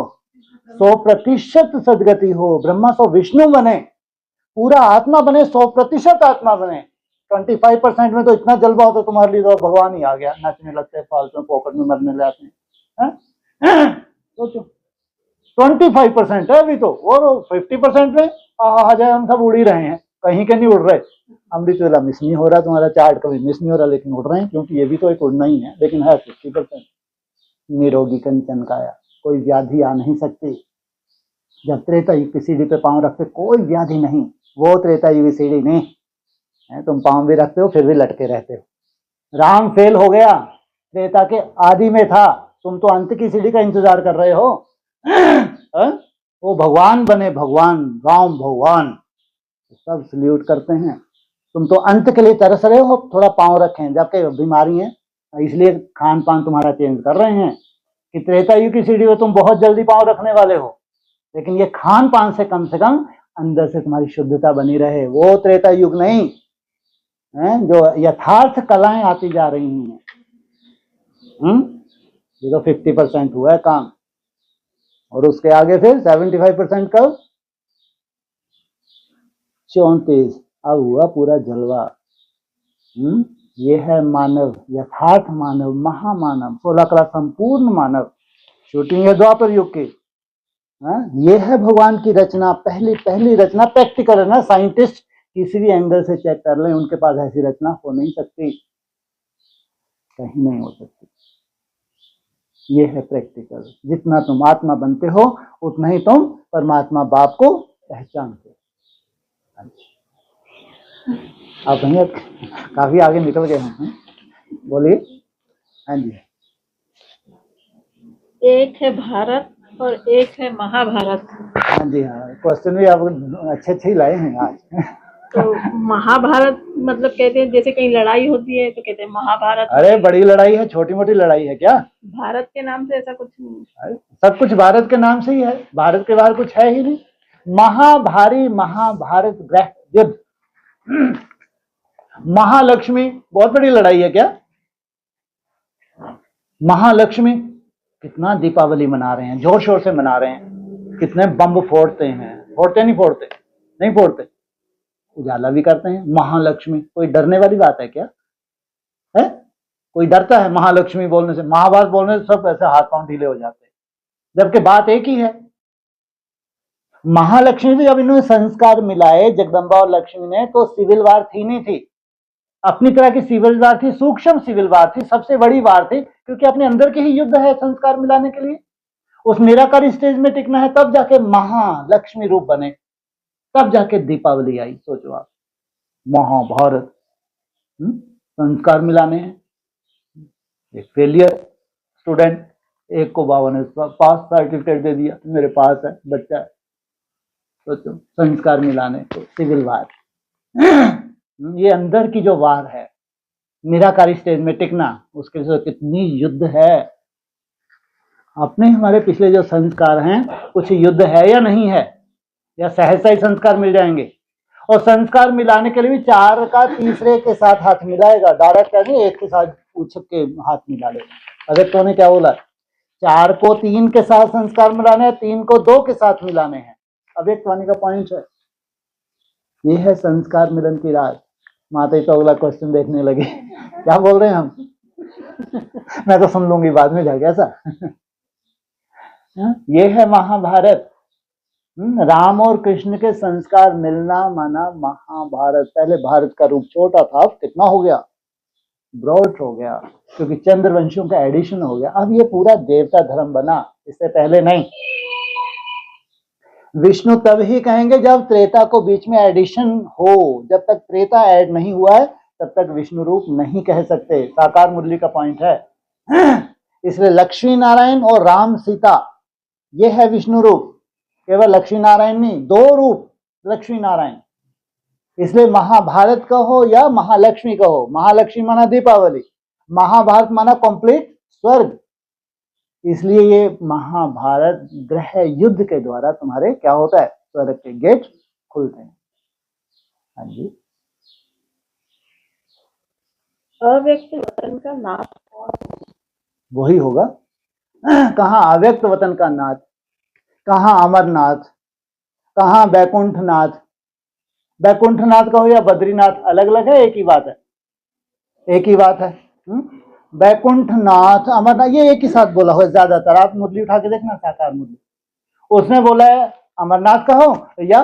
100% सदगति हो। ब्रह्मा सो विष्णु बने, पूरा आत्मा बने, 100% आत्मा बने। 25% में तो इतना जलवा होता तुम्हारे लिए तो भगवान ही आ गया। नचने लगते, फालतू पॉकेट में मरने जाते हैं। सोचो 25% है अभी तो, और 50% में जाए हम सब उड़ ही रहे हैं, कहीं के नहीं उड़ रहे। अमृत वेला मिस नहीं हो रहा, तुम्हारा चार्ट कभी मिस नहीं हो रहा, लेकिन उड़ रहे हैं, क्योंकि ये भी तो एक उड़ना ही है, लेकिन है 50%। निरोगी कंचन काया, कोई व्याधि आ नहीं सकती। जब त्रेता युग की सीढ़ी पे पांव रखते कोई व्याधि नहीं, वो त्रेता युग की सीढ़ी नहीं है, तुम पांव भी रखते हो फिर भी लटके रहते हो। राम फेल हो गया, त्रेता के आदि में था, तुम तो अंत की सीढ़ी का इंतजार कर रहे हो। वो भगवान बने, भगवान राम भगवान, सब सल्यूट करते हैं। तुम तो अंत के लिए तरस रहे हो, थोड़ा पांव रखें, जबकि बीमारी है इसलिए खान पान तुम्हारा चेंज कर रहे हैं कि त्रेता युग की सीढ़ी में तुम बहुत जल्दी पांव रखने वाले हो, लेकिन ये खान पान से कम अंदर से तुम्हारी शुद्धता बनी रहे, वो त्रेता युग नहीं है जो यथार्थ कलाएं आती जा रही हैं। ये तो 50% हुआ है काम, और उसके आगे फिर 75% कब? 34, अब हुआ पूरा जलवा। ये है मानव, यथार्थ मानव, महामानव, 16 कला संपूर्ण मानव। शूटिंग है द्वापर युग की। ये है भगवान की रचना, पहली रचना, प्रैक्टिकल है ना। साइंटिस्ट किसी भी एंगल से चेक कर लें, उनके पास ऐसी रचना हो नहीं सकती, कहीं नहीं हो सकती। ये है प्रैक्टिकल। जितना तुम आत्मा बनते हो उतना ही तुम परमात्मा बाप को पहचानते हो। आप भैया काफी आगे निकल गए हैं, बोलिए। हाँ जी। एक है भारत और एक है महाभारत। हाँ जी, हाँ, क्वेश्चन भी आप अच्छे ही लाए हैं आज। तो महाभारत मतलब कहते हैं जैसे कहीं लड़ाई होती है तो कहते हैं महाभारत। अरे बड़ी लड़ाई है, छोटी मोटी लड़ाई है क्या? भारत के नाम से ऐसा कुछ नहीं, सब कुछ भारत के नाम से ही है, भारत के बाहर कुछ है ही नहीं। महाभारी महाभारत ग्रह युद्ध, महालक्ष्मी बहुत बड़ी लड़ाई है क्या? महालक्ष्मी, कितना दीपावली मना रहे हैं, जोर शोर से मना रहे हैं, कितने बम फोड़ते हैं, फोड़ते नहीं फोड़ते? नहीं फोड़ते, उजाला भी करते हैं। महालक्ष्मी कोई डरने वाली बात है क्या? है कोई डरता है महालक्ष्मी बोलने से? महाभारत बोलने से सब ऐसे हाथ पांव ढीले हो जाते हैं, जबकि बात एक ही है। महालक्ष्मी भी जब इन्होंने संस्कार मिलाए जगदम्बा और लक्ष्मी ने, तो सिविल वार थी नहीं थी, अपनी तरह की सिविल वार थी, सूक्ष्म सिविल वार थी, सबसे बड़ी वार थी, क्योंकि अपने अंदर के ही युद्ध है संस्कार मिलाने के लिए। उस निराकार स्टेज में टिकना है, तब जाके महालक्ष्मी रूप बने, तब जाके दीपावली आई। सोचो आप, महाभारत संस्कार मिलाने हैं। एक फेलियर स्टूडेंट, एक को बाबा ने पास सर्टिफिकेट दे दिया, मेरे पास है, बच्चा है। सोचो, संस्कार मिलाने तो सिविल वार। ये अंदर की जो वार है, निराकारी स्टेज में टिकना, उसके लिए कितनी युद्ध है। अपने हमारे पिछले जो संस्कार हैं, कुछ युद्ध है या नहीं है, या सहसा ही संस्कार मिल जाएंगे? और संस्कार मिलाने के लिए भी 4 का तीसरे के साथ हाथ मिलाएगा, डायरेक्ट नहीं, एक के साथ उछक के हाथ मिला लेगा। अगर तो ने क्या बोला, 4 को 3 के साथ संस्कार मिलाने हैं, 3 को 2 के साथ मिलाने हैं। अब एक पानी का पॉइंट है, ये है संस्कार मिलन की रात। माता तो अगला क्वेश्चन देखने लगे, क्या बोल रहे हैं हम? मैं तो सुन लूंगी बाद में जाके, ऐसा। ये है महाभारत। राम और कृष्ण के संस्कार मिलना माना महाभारत। पहले भारत का रूप छोटा था, अब कितना हो गया, ब्रॉड हो गया, क्योंकि चंद्रवंशियों का एडिशन हो गया। अब ये पूरा देवता धर्म बना, इससे पहले नहीं। विष्णु तब ही कहेंगे जब त्रेता को बीच में एडिशन हो, जब तक त्रेता ऐड नहीं हुआ है तब तक विष्णु रूप नहीं कह सकते। साकार मुरली का पॉइंट है। इसलिए लक्ष्मी नारायण और राम सीता, ये है विष्णु रूप, केवल लक्ष्मी नारायण नहीं, 2 रूप लक्ष्मी नारायण। इसलिए महाभारत कहो या महालक्ष्मी कहो, महालक्ष्मी माना दीपावली, महाभारत माना कंप्लीट स्वर्ग। इसलिए ये महाभारत ग्रह युद्ध के द्वारा तुम्हारे क्या होता है, स्वर्ग के गेट खुलते हैं। हाँ जी। अव्यक्त वतन का नाथ वही होगा। कहाँ अव्यक्त वतन का नाथ, कहाँ अमरनाथ, कहाँ बैकुंठनाथ। बैकुंठनाथ कहो या बद्रीनाथ, अलग अलग है, एक ही बात है, एक ही बात है। बैकुंठनाथ, अमरनाथ, ये एक ही साथ बोला हो ज्यादातर। आप मुरली उठा के देखना, साकार मुरली, उसने बोला है अमरनाथ कहो या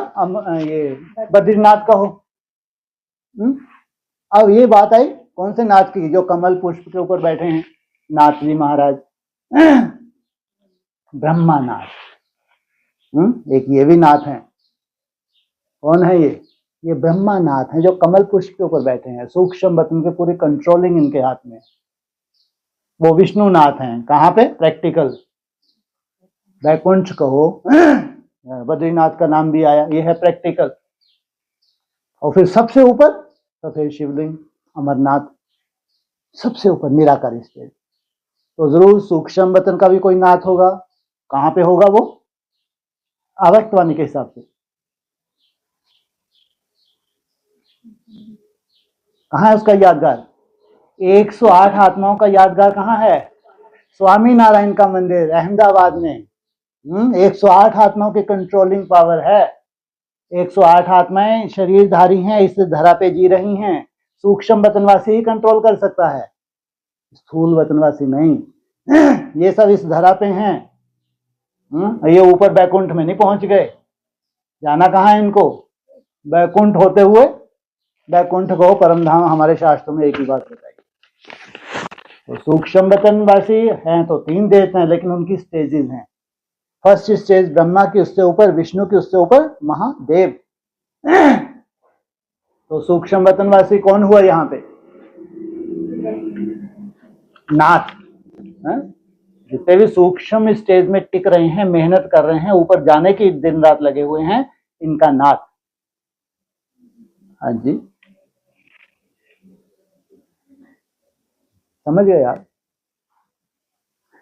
ये बद्रीनाथ कहो। अब ये बात आई कौन से नाथ की, जो कमल पुष्प के ऊपर बैठे हैं नाथ जी महाराज, ब्रह्मानाथ। एक ये भी नाथ हैं। कौन है ये ब्रह्मानाथ हैं जो कमल पुष्प के ऊपर बैठे हैं, सूक्ष्म बतन के पूरी कंट्रोलिंग इनके हाथ में। वो विष्णुनाथ हैं। कहाँ पे? प्रैक्टिकल। वैकुंठ कहो, बद्रीनाथ का नाम भी आया, ये है प्रैक्टिकल। और फिर सबसे ऊपर तो फिर शिवलिंग अमरनाथ, सबसे ऊपर निराकारी स्टेज। तो जरूर सूक्ष्म बतन का भी कोई नाथ होगा। कहाँ पे होगा वो? आवर्तवाणी के हिसाब से। कहाँ है उसका यादगार? 108 आत्माओं का यादगार कहाँ है? स्वामी नारायण का मंदिर अहमदाबाद में। 108 आत्माओं की कंट्रोलिंग पावर है। 108 आत्माएं शरीरधारी हैं, इस धरा पे जी रही हैं। सूक्ष्म वतनवासी ही कंट्रोल कर सकता है, स्थूल वतनवासी नहीं। ये सब इस धरा पे हैं। ये ऊपर बैकुंठ में नहीं पहुंच गए। जाना कहाँ है इनको? बैकुंठ होते हुए, बैकुंठ को परम धाम हमारे शास्त्रों में एक ही बात बताई। तो सूक्ष्म वतनवासी हैं तो 3 देवता हैं, लेकिन उनकी स्टेजेस हैं। फर्स्ट स्टेज ब्रह्मा की, उससे ऊपर विष्णु की, उससे ऊपर महादेव। तो सूक्ष्म वतनवासी कौन हुआ यहाँ पे? नाथ। जितने भी सूक्ष्म स्टेज में टिक रहे हैं, मेहनत कर रहे हैं, ऊपर जाने की दिन रात लगे हुए हैं, इनका नाथ। हाँ जी, समझ गए आप?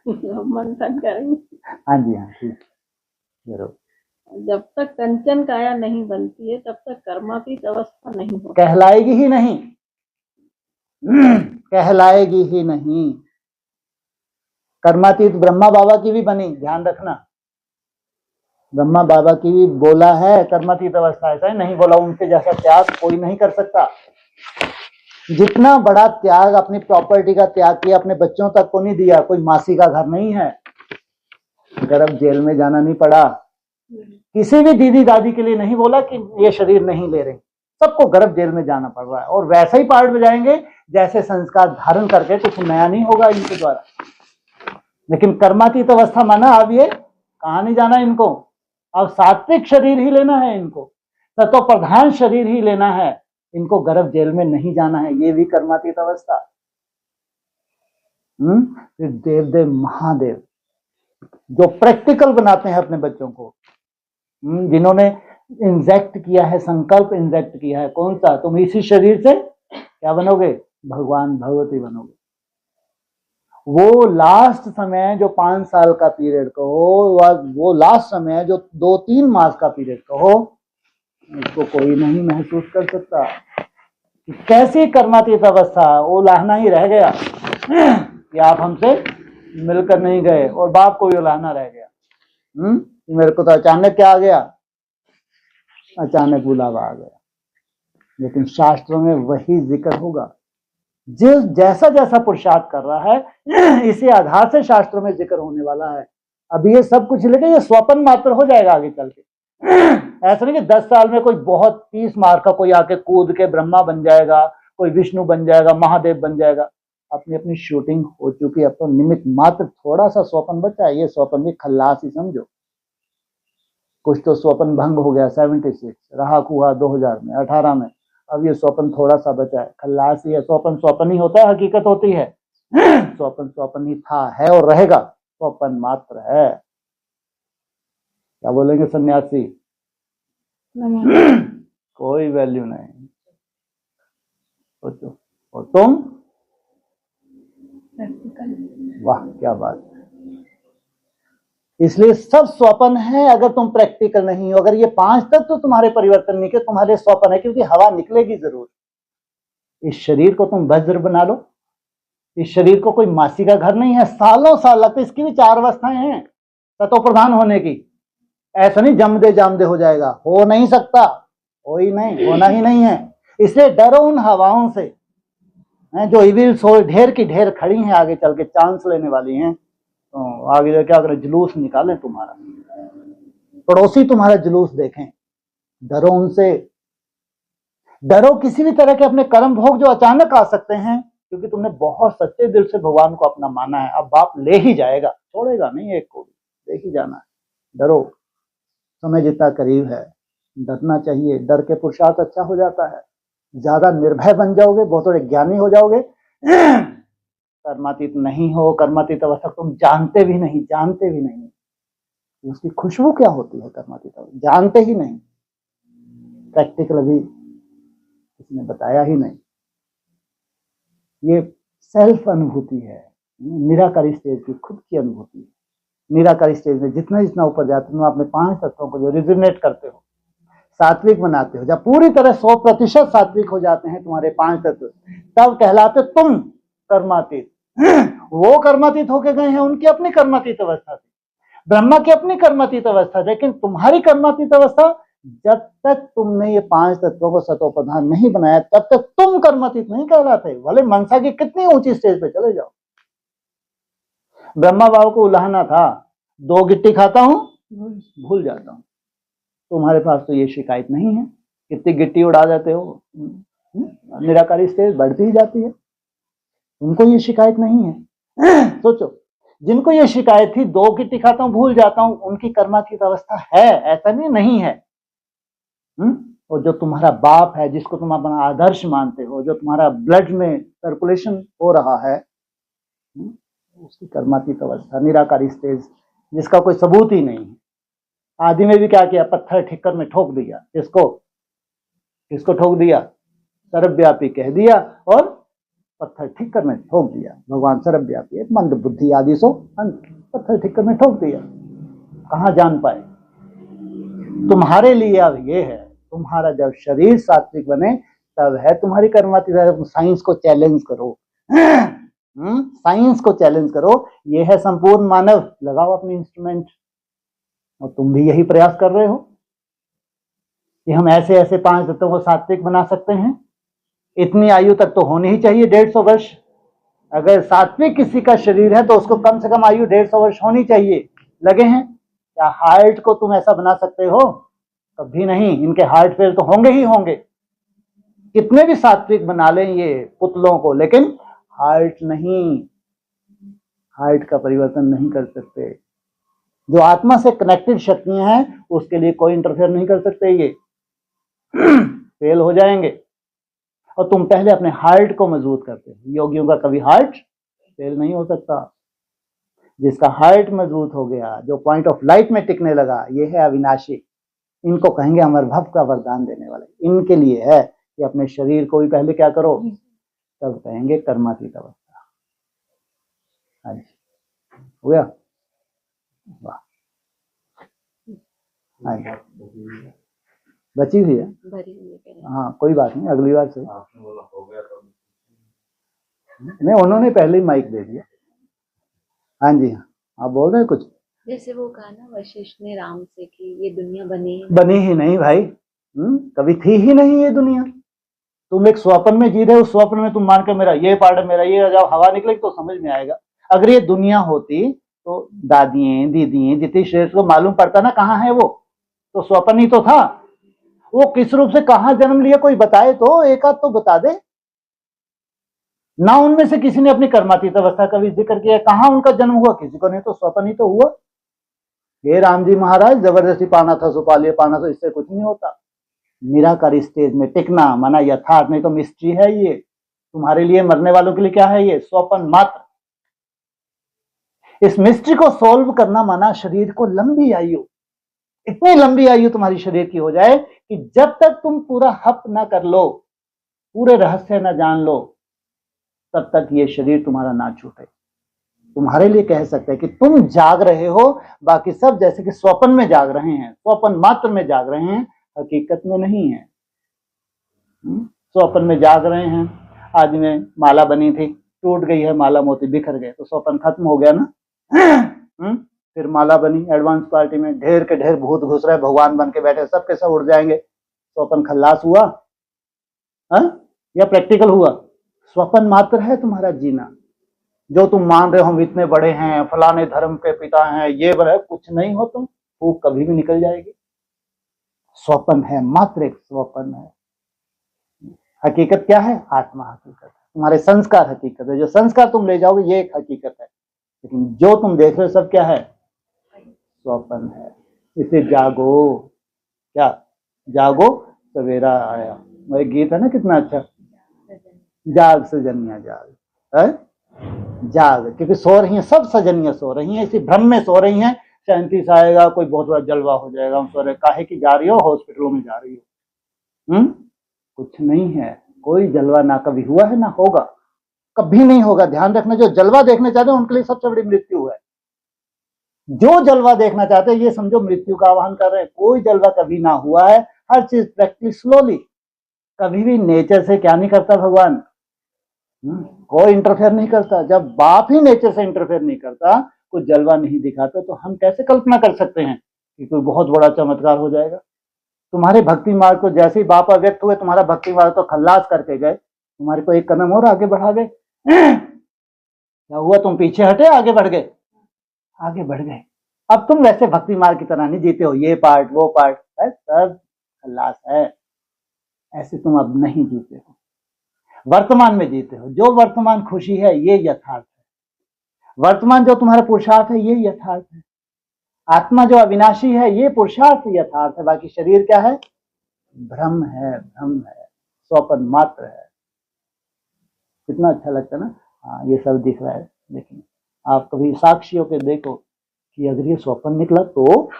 मंथन करेंगे। हाँ जी, हाँ ठीक, जरूर। जब तक कंचन काया नहीं बनती है तब तक कर्मातीत अवस्था नहीं होती। कहलाएगी ही नहीं, कहलाएगी ही नहीं। कर्मातीत ब्रह्मा बाबा की भी बनी, ध्यान रखना। ब्रह्मा बाबा की भी बोला है कर्मातीत अवस्था, ऐसा नहीं बोला उनके जैसा त्याग कोई नहीं कर सकता। जितना बड़ा त्याग, अपनी प्रॉपर्टी का त्याग किया, अपने बच्चों तक को नहीं दिया। कोई मासी का घर नहीं है, गर्भ जेल में जाना नहीं पड़ा। किसी भी दीदी दादी के लिए नहीं बोला कि ये शरीर नहीं ले रहे, सबको गर्भ जेल में जाना पड़ रहा है। और वैसे ही पार्ट बजाएंगे जैसे संस्कार धारण करके, कुछ नया नहीं होगा इनके द्वारा। लेकिन कर्मातीत अवस्था माना अब ये कहाँ नहीं जाना इनको, अब सात्विक शरीर ही लेना है इनको, तत्व प्रधान शरीर ही लेना है इनको, गर्भ जेल में नहीं जाना है। ये भी कर्मातीत अवस्था। फिर देवदेव महादेव जो प्रैक्टिकल बनाते हैं अपने बच्चों को, जिन्होंने इंजेक्ट किया है, संकल्प इंजेक्ट किया है। कौन सा? तुम इसी शरीर से क्या बनोगे? भगवान भगवती बनोगे। वो लास्ट समय जो 5 साल का पीरियड कहो, वो लास्ट समय जो 2-3 मास का पीरियड कहो, इसको कोई नहीं महसूस कर सकता। कैसी कर्मातीत अवस्था, वो उलाहना ही रह गया कि आप हमसे मिलकर नहीं गए, और बाप को भी उलाहना रह गया। मेरे को तो अचानक क्या आ गया? अचानक बुलावा आ गया। लेकिन शास्त्रों में वही जिक्र होगा। जिस जैसा जैसा पुरुषार्थ कर रहा है, इसी आधार से शास्त्रों में जिक्र होने वाला है। अभी ये सब कुछ लेकिन ये स्वप्न मात्र हो जाएगा आगे चल के। ऐसा नहीं कि 10 साल में कोई बहुत 30 मार का कोई आके कूद के ब्रह्मा बन जाएगा, कोई विष्णु बन जाएगा, महादेव बन जाएगा। अपनी अपनी शूटिंग हो चुकी है। अब तो निमित्त मात्र थोड़ा सा स्वप्न बचा है। ये स्वप्न भी खल्लास ही समझो। कुछ तो स्वप्न भंग हो गया 76, रहा कुआ 2000 में, 18 में। अब ये स्वप्न थोड़ा सा बचा है, खल्लास ही है। स्वप्न स्वप्न ही होता है, हकीकत होती है। स्वप्न स्वप्न ही था, है और रहेगा, स्वप्न मात्र है। क्या बोलेंगे सन्यासी? कोई वैल्यू नहीं। सोचो। और तुम? वाह क्या बात। इसलिए सब स्वप्न है अगर तुम प्रैक्टिकल नहीं हो। अगर ये 5 तत्व तो तुम्हारे परिवर्तन नहीं के, तुम्हारे स्वप्न है, क्योंकि हवा निकलेगी जरूर। इस शरीर को तुम वज्र बना लो। इस शरीर को कोई मासी का घर नहीं है, सालों साल लगते। इसकी भी 4 अवस्थाएं हैं तत्व प्रधान होने की। ऐसा नहीं जमदे जामदे हो जाएगा, हो नहीं सकता, हो ही नहीं, होना ही नहीं है। इसलिए डरो उन हवाओं से जो इविल सोल ढेर की ढेर खड़ी हैं, आगे चल के चांस लेने वाली हैं। तो आगे क्या करें, जुलूस निकालें तुम्हारा। पड़ोसी तुम्हारा जुलूस देखें, डरो उनसे। डरो किसी भी तरह के अपने कर्म भोग जो अचानक आ सकते हैं, क्योंकि तुमने बहुत सच्चे दिल से भगवान को अपना माना है। अब बाप ले ही जाएगा, छोड़ेगा नहीं एक को भी, ले ही जाना है। डरो, समय जितना करीब है, डरना चाहिए। डर के पुरुषार्थ अच्छा हो जाता है, ज्यादा निर्भय बन जाओगे, बहुत थोड़े ज्ञानी हो जाओगे। कर्मातीत नहीं हो, कर्मातीत अवस्था तुम जानते भी नहीं, जानते भी नहीं उसकी खुशबू क्या होती है, कर्मातीत अवस्था जानते ही नहीं। प्रैक्टिकल अभी किसी ने बताया ही नहीं। ये सेल्फ अनुभूति है, निराकारी स्टेज की खुद की अनुभूति है। निराकारी स्टेज में जितना जितना ऊपर जाते हो, अपने 5 तत्वों को जो रिजोनेट करते हो, सात्विक बनाते हो, जब पूरी तरह 100% सात्विक हो जाते हैं तुम्हारे 5 तत्व, तब कहलाते तुम कर्मातीत। वो कर्मातीत होके गए हैं, उनकी अपनी कर्मातीत अवस्था थी, ब्रह्मा की अपनी कर्मातीत अवस्था। लेकिन तुम्हारी कर्मातीत अवस्था, जब तक तुमने ये 5 तत्वों को सतोप्रधान नहीं बनाया, तब तक तुम कर्मातीत नहीं कहलाते। भले मनसा की कितनी ऊंची स्टेज पे चले जाओ। ब्रह्मा बाबू को उलाहना था, 2 गिट्टी खाता हूं भूल जाता हूं। तुम्हारे पास तो ये शिकायत नहीं है, कितनी गिट्टी उड़ा जाते हो, निराकारी स्टेज बढ़ती ही जाती है, उनको ये शिकायत नहीं है। सोचो, जिनको ये शिकायत थी 2 गिट्टी खाता हूं भूल जाता हूं, उनकी कर्मातीत अवस्था है, ऐसा नहीं है। और जो तुम्हारा बाप है, जिसको तुम अपना आदर्श मानते हो, जो तुम्हारा ब्लड में सर्कुलेशन हो रहा है, उसकी कर्मातीत अवस्था निराकारी स्टेज, जिसका कोई सबूत ही नहीं है। आदि में भी क्या किया, पत्थर ठिक्कर में ठोक दिया। किसको ठोक दिया? सर्वव्यापी कह दिया और पत्थर ठिक्कर में ठोक दिया। भगवान सर्वव्यापी है, मंद बुद्धि आदि सो अंत, पत्थर ठिक्कर में ठोक दिया। कहां जान पाए? तुम्हारे लिए अब ये है, तुम्हारा जब शरीर सात्विक बने तब है तुम्हारी कर्मातीत। साइंस को चैलेंज करो, साइंस को चैलेंज करो। ये है संपूर्ण मानव, लगाओ अपनी इंस्ट्रूमेंट। और तुम भी यही प्रयास कर रहे हो कि हम ऐसे ऐसे 5 तत्वों को सात्विक बना सकते हैं। इतनी आयु तक तो होनी ही चाहिए, 150 वर्ष। अगर सात्विक किसी का शरीर है तो उसको कम से कम आयु 150 वर्ष होनी चाहिए। लगे हैं क्या हार्ट को तुम ऐसा बना सकते हो? कभी नहीं। इनके हार्ट फेल तो होंगे ही होंगे, कितने भी सात्विक बना लें ये पुतलों को, लेकिन हार्ट नहीं, हार्ट का परिवर्तन नहीं कर सकते। जो आत्मा से कनेक्टेड शक्तियां हैं उसके लिए कोई इंटरफेयर नहीं कर सकते, ये फेल हो जाएंगे। और तुम पहले अपने हार्ट को मजबूत करते हो। योगियों का कभी हार्ट फेल नहीं हो सकता। जिसका हार्ट मजबूत हो गया, जो पॉइंट ऑफ लाइट में टिकने लगा, ये है अविनाशी। इनको कहेंगे अमर भव का वरदान देने वाले। इनके लिए है कि अपने शरीर को भी पहले क्या करो, तब कहेंगे कर्मातीत अवस्था। हाँ जी, हो गया? वाह, हाँ जी, बची हुई है। हाँ कोई बात नहीं, अगली बार से। नहीं, उन्होंने पहले ही माइक दे दिया। हाँ जी, आप बोल रहे हैं कुछ? जैसे वो कहा ना वशिष्ठ ने राम से कि ये दुनिया बनी ही नहीं भाई, कभी थी ही नहीं ये दुनिया। तुम एक स्वप्न में जी रहे हो, स्वप्न में तुम मान के मेरा ये पार्ट है, मेरा ये, जब हवा निकलेगी तो समझ में आएगा। अगर ये दुनिया होती तो दादियां दीदियां जितनी श्रेष्ठ को मालूम पड़ता ना कहाँ है वो, तो स्वप्न ही तो था। वो किस रूप से कहाँ जन्म लिया कोई बताए तो, एक आध तो बता दे ना। उनमें से किसी ने अपनी कर्मातीत अवस्था का भी जिक्र किया, कहाँ उनका जन्म हुआ? किसी को नहीं, तो स्वप्न ही तो हुआ। हे राम जी महाराज, जबरदस्ती पाना था सो पा लिया, पाना तो इससे कुछ नहीं होता। निराकारी स्टेज में टिकना माना यथार्थ, नहीं तो मिस्ट्री है ये तुम्हारे लिए। मरने वालों के लिए क्या है? ये स्वप्न मात्र। इस मिस्ट्री को सोल्व करना माना शरीर को लंबी आयु, इतनी लंबी आयु तुम्हारी शरीर की हो जाए कि जब तक तुम पूरा हप ना कर लो, पूरे रहस्य ना जान लो, तब तक ये शरीर तुम्हारा ना छूटे। तुम्हारे लिए कह सकते हैं कि तुम जाग रहे हो, बाकी सब जैसे कि स्वप्न में जाग रहे हैं, स्वप्न मात्र में जाग रहे हैं, हकीकत में नहीं है। स्वप्न में जाग रहे हैं। आज में माला बनी थी, टूट गई है, माला मोती बिखर गए, तो स्वप्न खत्म हो गया ना। फिर माला बनी, एडवांस पार्टी में ढेर के ढेर भूत घुस रहे, भगवान बन के बैठे, सबके सब उड़ जाएंगे। स्वप्न खल्लास हुआ या प्रैक्टिकल हुआ? स्वप्न मात्र है तुम्हारा जीना। जो तुम मान रहे हो हम इतने बड़े हैं, फलाने धर्म के पिता हैं, ये बड़े, कुछ नहीं हो तुम। वो कभी भी निकल जाएगी। स्वप्न है, मात्र एक स्वप्न है। हकीकत क्या है? आत्मा हकीकत है, तुम्हारे संस्कार हकीकत है। जो संस्कार तुम ले जाओगे ये एक हकीकत है, लेकिन जो तुम देख रहे हो सब क्या है? स्वप्न है। इसे जागो। क्या? जागो सवेरा आया। वो एक गीत है ना, कितना अच्छा, जाग सजनिया जाग, है? जाग, क्योंकि सो रही हैं, सब सजनियां सो रही हैं, इसी भ्रम में सो रही हैं। 37 आएगा, कोई बहुत बड़ा जलवा हो जाएगा, हम सो रहे, काहे की जा रही हो? हॉस्पिटलों में जा रही हो। कुछ नहीं है, कोई जलवा ना कभी हुआ है ना होगा, कभी नहीं होगा। ध्यान रखना, जो जलवा देखने चाहते हैं उनके लिए सबसे बड़ी मृत्यु है। जो जलवा देखना चाहते हैं ये समझो मृत्यु का आह्वान कर रहे हैं। कोई जलवा कभी ना हुआ है, हर चीज प्रैक्टिस स्लोली। कभी भी नेचर से क्या नहीं करता भगवान? कोई इंटरफेयर नहीं करता। जब बाप ही नेचर से इंटरफेयर नहीं करता, कुछ जलवा नहीं दिखाता, तो हम कैसे कल्पना कर सकते हैं कि कोई बहुत बड़ा चमत्कार हो जाएगा? तुम्हारे भक्ति मार्ग को जैसे ही बाप व्यक्त हुए, तुम्हारा भक्ति मार्ग तो खल्लास करके गए, तुम्हारे को एक कदम और आगे बढ़ा गए। क्या हुआ? तुम पीछे हटे, आगे बढ़ गए, आगे बढ़ गए। अब तुम वैसे भक्ति मार्ग की तरह नहीं जीते हो, ये पार्ट वो पार्ट है, सब खल्लास है। ऐसे तुम अब नहीं जीते हो, वर्तमान में जीते हो। जो वर्तमान खुशी है ये यथार्थ है, वर्तमान जो तुम्हारा पुरुषार्थ है ये यथार्थ है। आत्मा जो अविनाशी है ये पुरुषार्थ यथार्थ है। बाकी शरीर क्या है? भ्रम है, भ्रम है, स्वप्न मात्र है। कितना अच्छा लगता है ना? हाँ, ये सब दिख रहा है। लेकिन आप कभी साक्षियों के देखो कि अगर ये स्वप्न निकला तो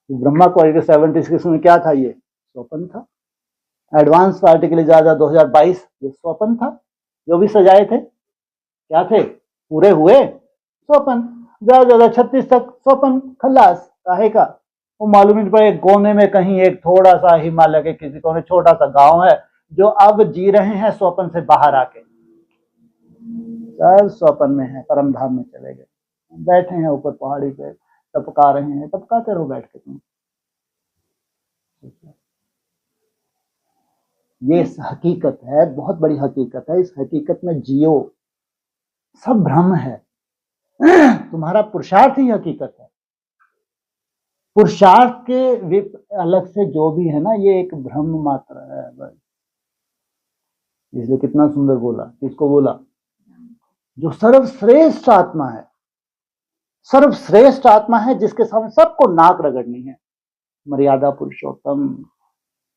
ब्रह्मा को 70s के समय क्या था? ये स्वप्न था। एडवांस पार्टी के लिए ज्यादा 2022 ये स्वप्न था। जो भी सजाए थे क्या थे? पूरे हुए स्वप्न। ज्यादा 36 तक स्वप्न खल्लास। काहे का? वो मालूम नहीं पड़ा, एक कोने में कहीं एक थोड़ा सा हिमालय के किसी कोने छोटा सा गांव है, जो अब जी रहे हैं स्वप्न से बाहर आके। सब स्वप्न में है, परम धाम में चले गए, बैठे हैं ऊपर पहाड़ी पे, टपका रहे हैं। टपकाते रहो बैठ के तुम। ये हकीकत है, बहुत बड़ी हकीकत है। इस हकीकत में जियो। सब भ्रम है। तुम्हारा पुरुषार्थ ही हकीकत है। पुरुषार्थ के अलग से जो भी है ना, ये एक भ्रम मात्र है बस। इसलिए कितना सुंदर बोला। किसको बोला? जो सर्वश्रेष्ठ आत्मा है, सर्वश्रेष्ठ आत्मा है, जिसके सामने सबको नाक रगड़नी है, मर्यादा पुरुषोत्तम।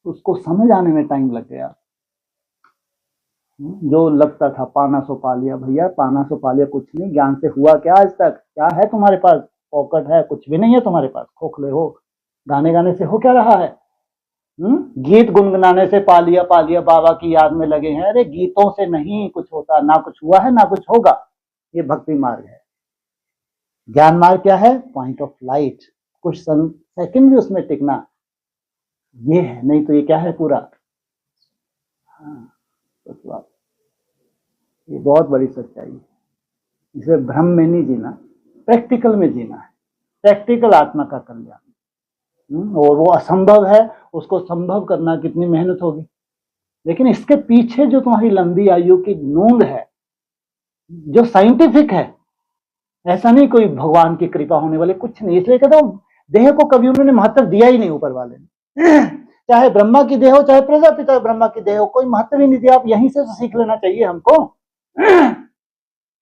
उसको समझ आने में टाइम लग गया। जो लगता था पाना सो पा लिया, भैया पाना सो पा लिया कुछ नहीं। ज्ञान से हुआ क्या आज तक? क्या है तुम्हारे पास? पॉकेट है? कुछ भी नहीं है तुम्हारे पास। खोखले हो। गाने गाने से हो क्या रहा है? गीत गुनगुनाने से पा लिया बाबा की याद में लगे हैं। अरे गीतों से नहीं कुछ होता, ना कुछ हुआ है ना कुछ होगा। ये भक्ति मार्ग है। ज्ञान मार्ग क्या है? Point of light. कुछ सेकंड भी उसमें टिकना, ये है। नहीं तो ये क्या है? पूरा ये बहुत बड़ी सच्चाई है। इसे भ्रम में नहीं जीना, प्रैक्टिकल में जीना है। प्रैक्टिकल आत्मा का कल्याण। और वो असंभव है, उसको संभव करना कितनी मेहनत होगी। लेकिन इसके पीछे जो तुम्हारी लंबी आयु की नूंद है, जो साइंटिफिक है, ऐसा नहीं कोई भगवान की कृपा होने वाले कुछ नहीं। इसलिए कहता हूं, देह को कभी उन्होंने महत्व दिया ही नहीं ऊपर वाले ने। चाहे ब्रह्मा की देह हो, चाहे प्रजापिता ब्रह्मा की देह हो, कोई महत्व ही नहीं दिया। आप यहीं से तो सीख लेना चाहिए हमको।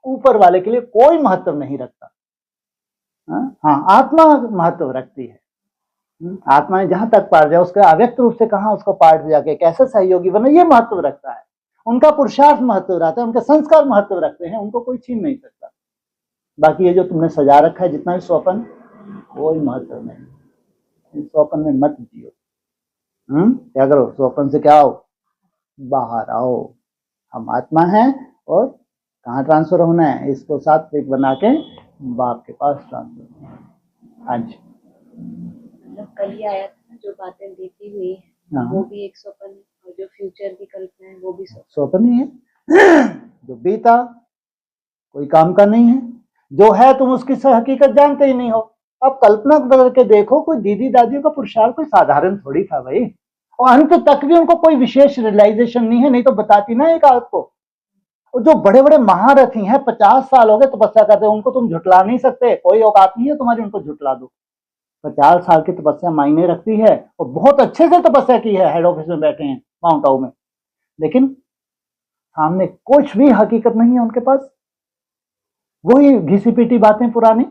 ऊपर वाले के लिए कोई महत्व नहीं रखता। हाँ, आत्मा महत्व रखती है। आत्मा ने जहां तक पार जाए, उसके अव्यक्त रूप से कहा उसको पार जाके कैसे सहयोगी बने, ये महत्व रखता है। उनका पुरुषार्थ महत्व रहता है, उनके संस्कार महत्व रखते हैं, उनको कोई छीन नहीं सकता। बाकी ये जो तुमने सजा रखा है जितना भी स्वप्न, कोई महत्व नहीं। इस स्वप्न में मत जियो। क्या करो? स्वप्न से क्या आओ? बाहर आओ। हम आत्मा हैं और कहाँ ट्रांसफर होना है? इसको सात्विक बना के बाप के पास ट्रांसफर। हाँ जी, कल ही आया था जो बातें बीती हुई है, वो भी एक स्वप्न है, और जो फ्यूचर की कल्पना है वो भी स्वप्न ही है। जो बीता कोई काम का नहीं है, जो है तुम उसकी हकीकत जानते ही नहीं हो। अब कल्पना करके देखो, कोई दीदी दादियों का पुरुषार्थ कोई साधारण थोड़ी था भाई। और अंत तक भी उनको कोई विशेष रियलाइजेशन नहीं है, नहीं तो बताती ना एक आपको। और जो बड़े बड़े महारथी हैं, 50 साल हो गए तपस्या करते हैं, उनको तुम झुटला नहीं सकते। कोई औकात नहीं है तुम्हारी उनको झुटला दो। 50 साल की तपस्या मायने रखती है, और बहुत अच्छे से तपस्या की है, हेड ऑफिस में बैठे हैं माउंट आबू में, लेकिन सामने कुछ भी हकीकत नहीं है उनके पास। वही घिसी पीटी बातें पुरानी,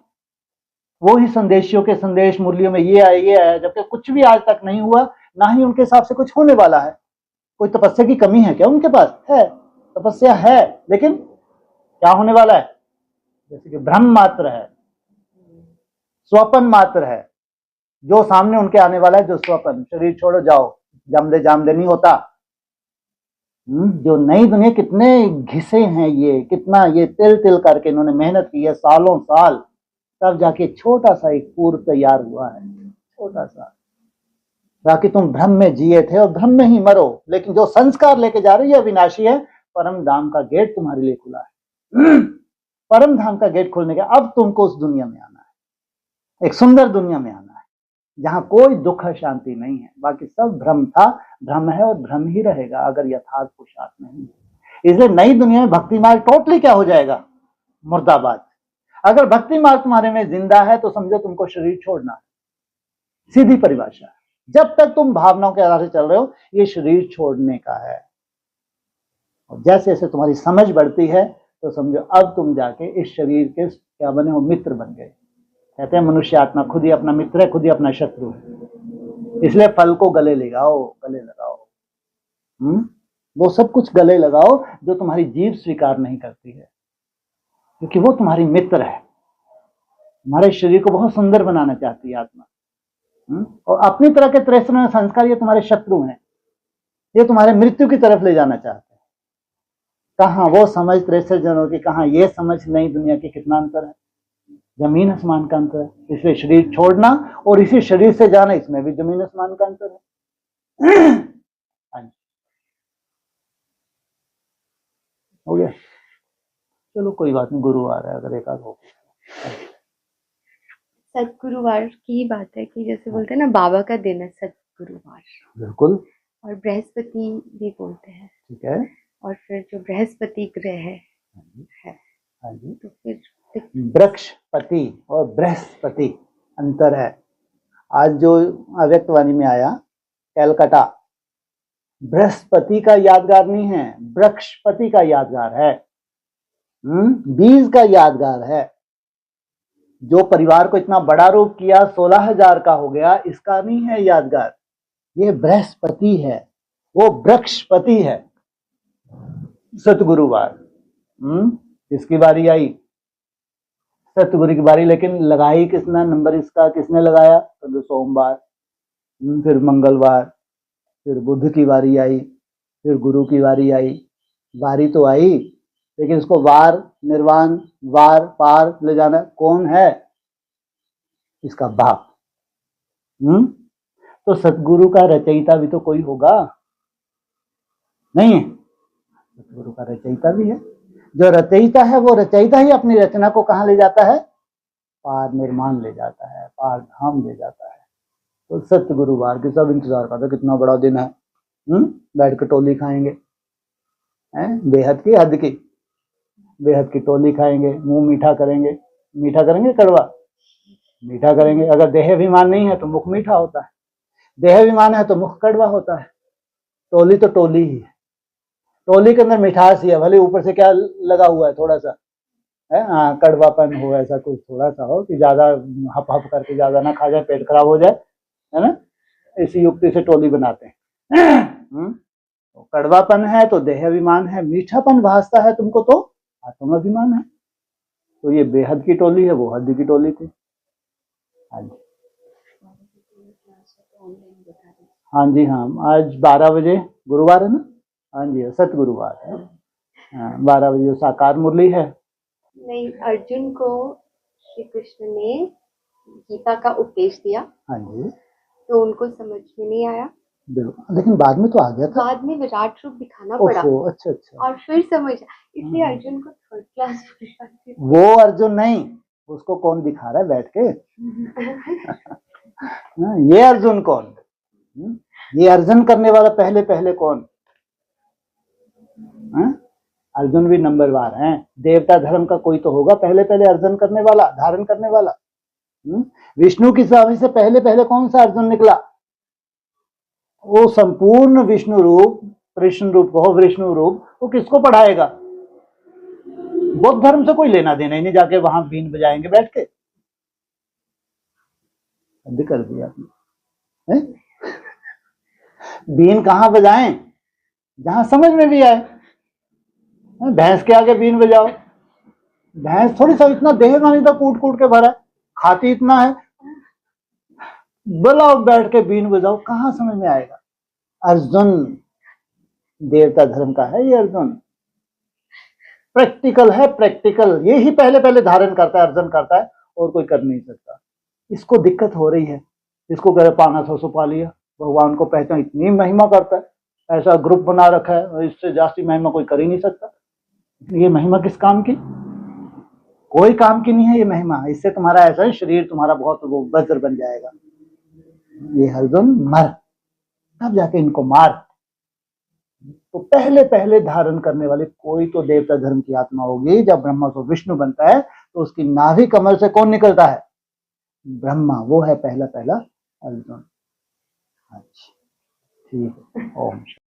वही संदेशियों के संदेश मूल्यों में ये आया, जबकि कुछ भी आज तक नहीं हुआ, ना ही उनके हिसाब से कुछ होने वाला है। कोई तपस्या की कमी है क्या उनके पास? है, तपस्या है, लेकिन क्या होने वाला है? जैसे कि भ्रम मात्र है, स्वप्न मात्र है जो सामने उनके आने वाला है, जो स्वप्न। शरीर छोड़ो जाओ, जामदे नहीं होता। जो नई दुनिया, कितने घिसे हैं ये, कितना ये तिल तिल करके इन्होंने मेहनत की है, सालों साल, तब जाके छोटा सा एक पूर्व तैयार हुआ है, छोटा सा। बाकी तुम भ्रम में जिए थे और भ्रम में ही मरो, लेकिन जो संस्कार लेके जा रही है विनाशी है। परम धाम का गेट तुम्हारे लिए खुला है। परम धाम का गेट खुलने का, अब तुमको उस दुनिया में आना है, एक सुंदर दुनिया में आना है जहां कोई दुख शांति नहीं है। बाकी सब भ्रम था, भ्रम है और भ्रम ही रहेगा अगर यथार्थ पुरुषार्थ नहीं है। इसलिए नई दुनिया में भक्ति मार्ग टोटली क्या हो जाएगा? मुर्दाबाद। अगर भक्ति मार्ग तुम्हारे में जिंदा है तो समझो तुमको शरीर छोड़ना है, सीधी परिभाषा। जब तक तुम भावनाओं के आधार से चल रहे हो, ये शरीर छोड़ने का है। और जैसे जैसे तुम्हारी समझ बढ़ती है तो समझो अब तुम जाके इस शरीर के क्या बने हो? मित्र बन गए। कहते हैं मनुष्य आत्मा खुद ही अपना मित्र है, खुद ही अपना शत्रु है। इसलिए फल को गले लगाओ, गले लगाओ। वो सब कुछ गले लगाओ जो तुम्हारी जीभ स्वीकार नहीं करती है, क्योंकि वो तुम्हारी मित्र है। तुम्हारे शरीर को बहुत सुंदर बनाना चाहती है आत्मा। और अपनी तरह के 63 संस्कार ये तुम्हारे शत्रु हैं, ये तुम्हारे मृत्यु की तरफ ले जाना चाहते हैं। कहाँ वो समझ 63 जनों की, कहाँ ये समझ नई दुनिया की, कितना अंतर है, जमीन आसमान का अंतर है। इसलिए शरीर छोड़ना और इसी शरीर से जाना, इसमें भी जमीन आसमान का अंतर है। हो गया? चलो कोई बात नहीं, गुरु आ रहा है, अगर एक आध हो। सतगुरुवार की बात है कि जैसे बोलते हैं ना, बाबा का दिन है सतगुरुवार। बिल्कुल। और बृहस्पति भी बोलते हैं, ठीक है। और फिर जो बृहस्पति ग्रह है, हाँ जी। तो फिर बृहस्पति और बृहस्पति अंतर है। आज जो अव्यक्तवाणी में आया, कैलकाटा, बृहस्पति का यादगार नहीं है, बृहस्पति का यादगार है। बीज का यादगार है। जो परिवार को इतना बड़ा रूप किया, 16,000 का हो गया, इसका नहीं है यादगार। ये बृहस्पति है, वो बृहस्पति है। सतगुरुवार किसकी बारी आई? सतगुरु की बारी। लेकिन लगाई किसने नंबर इसका? किसने लगाया? तो सोमवार, फिर मंगलवार, फिर बुध की बारी आई, फिर गुरु की बारी आई। बारी तो आई, लेकिन इसको वार निर्वाण, वार पार ले जाना कौन है? इसका बाप। तो सतगुरु का रचयिता भी तो कोई होगा, नहीं है? सतगुरु का रचयिता भी है। जो रचयिता है वो रचयिता ही अपनी रचना को कहाँ ले जाता है? पार निर्माण ले जाता है, पार धाम ले जाता है। तो सतगुरुवार की सब इंतजार करते, कितना बड़ा दिन है। बैठ के टोली खाएंगे, बेहद की हद की, बेहद की टोली खाएंगे, मुंह मीठा करेंगे। मीठा करेंगे कड़वा? मीठा करेंगे। अगर देहाभिमान नहीं है तो मुख मीठा होता है, देहाभिमान है तो मुख कड़वा होता है। टोली तो टोली ही है, टोली के अंदर मिठास ही है, भले ऊपर से क्या लगा हुआ है, थोड़ा सा है, हाँ कड़वापन हो, ऐसा कुछ थोड़ा सा हो कि ज्यादा हप हप करके ज्यादा ना खा जाए, पेट खराब हो जाए, है ना। इसी युक्ति से टोली बनाते हैं। तो कड़वापन है तो देहाभिमान है, मीठापन भासता है तुमको तो आत्माभिमान है। तो ये बेहद की टोली है, वो हद की टोली थी। हाँ जी, हाँ आज 12 बजे गुरुवार है ना? हाँ जी, सतगुरुवार है। 12 बजे साकार मुरली है। नहीं, अर्जुन को श्री कृष्ण ने गीता का उपदेश दिया। हाँ जी। तो उनको समझ में नहीं आया, बिल्कुल, लेकिन बाद में तो आ गया था। बाद में विराट रूप दिखाना पड़ा। अच्छा अच्छा। और फिर समझ, इसलिए अर्जुन को थर्ड क्लास। वो अर्जुन नहीं, उसको कौन दिखा रहा है बैठ के? ये अर्जुन कौन? ये अर्जुन करने वाला पहले पहले कौन? अर्जुन भी नंबरवार हैं। देवता धर्म का कोई तो होगा पहले पहले अर्जुन करने वाला, धारण करने वाला। विष्णु की स्वामी से पहले पहले कौन सा अर्जुन निकला? वो संपूर्ण विष्णु रूप, कृष्ण रूप हो, विष्णु रूप, वो किसको पढ़ाएगा? बौद्ध धर्म से कोई लेना देना ही नहीं, जाके वहां बीन बजाएंगे बैठ के। हद कर दिया आपने। बीन कहाँ बजाएं? जहां समझ में भी आए। भैंस के आगे बीन बजाओ, भैंस थोड़ी सा इतना देह का नहीं था, कूट कूट के भरा, खाती इतना है, बुलाओ बैठ के बीन बजाओ, कहाँ समझ में आएगा? अर्जुन देवता धर्म का है ये अर्जुन, प्रैक्टिकल है, प्रैक्टिकल। ये ही पहले पहले धारण करता है, अर्जुन करता है, और कोई कर नहीं सकता। इसको दिक्कत हो रही है, इसको कह रहे 500 पा लिया, भगवान को पहचान, इतनी महिमा करता है, ऐसा ग्रुप बना रखा है, इससे जास्ती महिमा कोई कर ही नहीं सकता। ये महिमा किस काम की? कोई काम की नहीं है ये महिमा। इससे तुम्हारा ऐसा शरीर तुम्हारा बहुत वो वज्र बन जाएगा। ये अर्जुन मर, तब जाके इनको मार। तो पहले पहले धारण करने वाले कोई तो देवता धर्म की आत्मा होगी। जब ब्रह्मा को विष्णु बनता है तो उसकी नाभि कमल से कौन निकलता है? ब्रह्मा। वो है पहला पहला अर्जुन। अच्छा, ठीक है। ओम।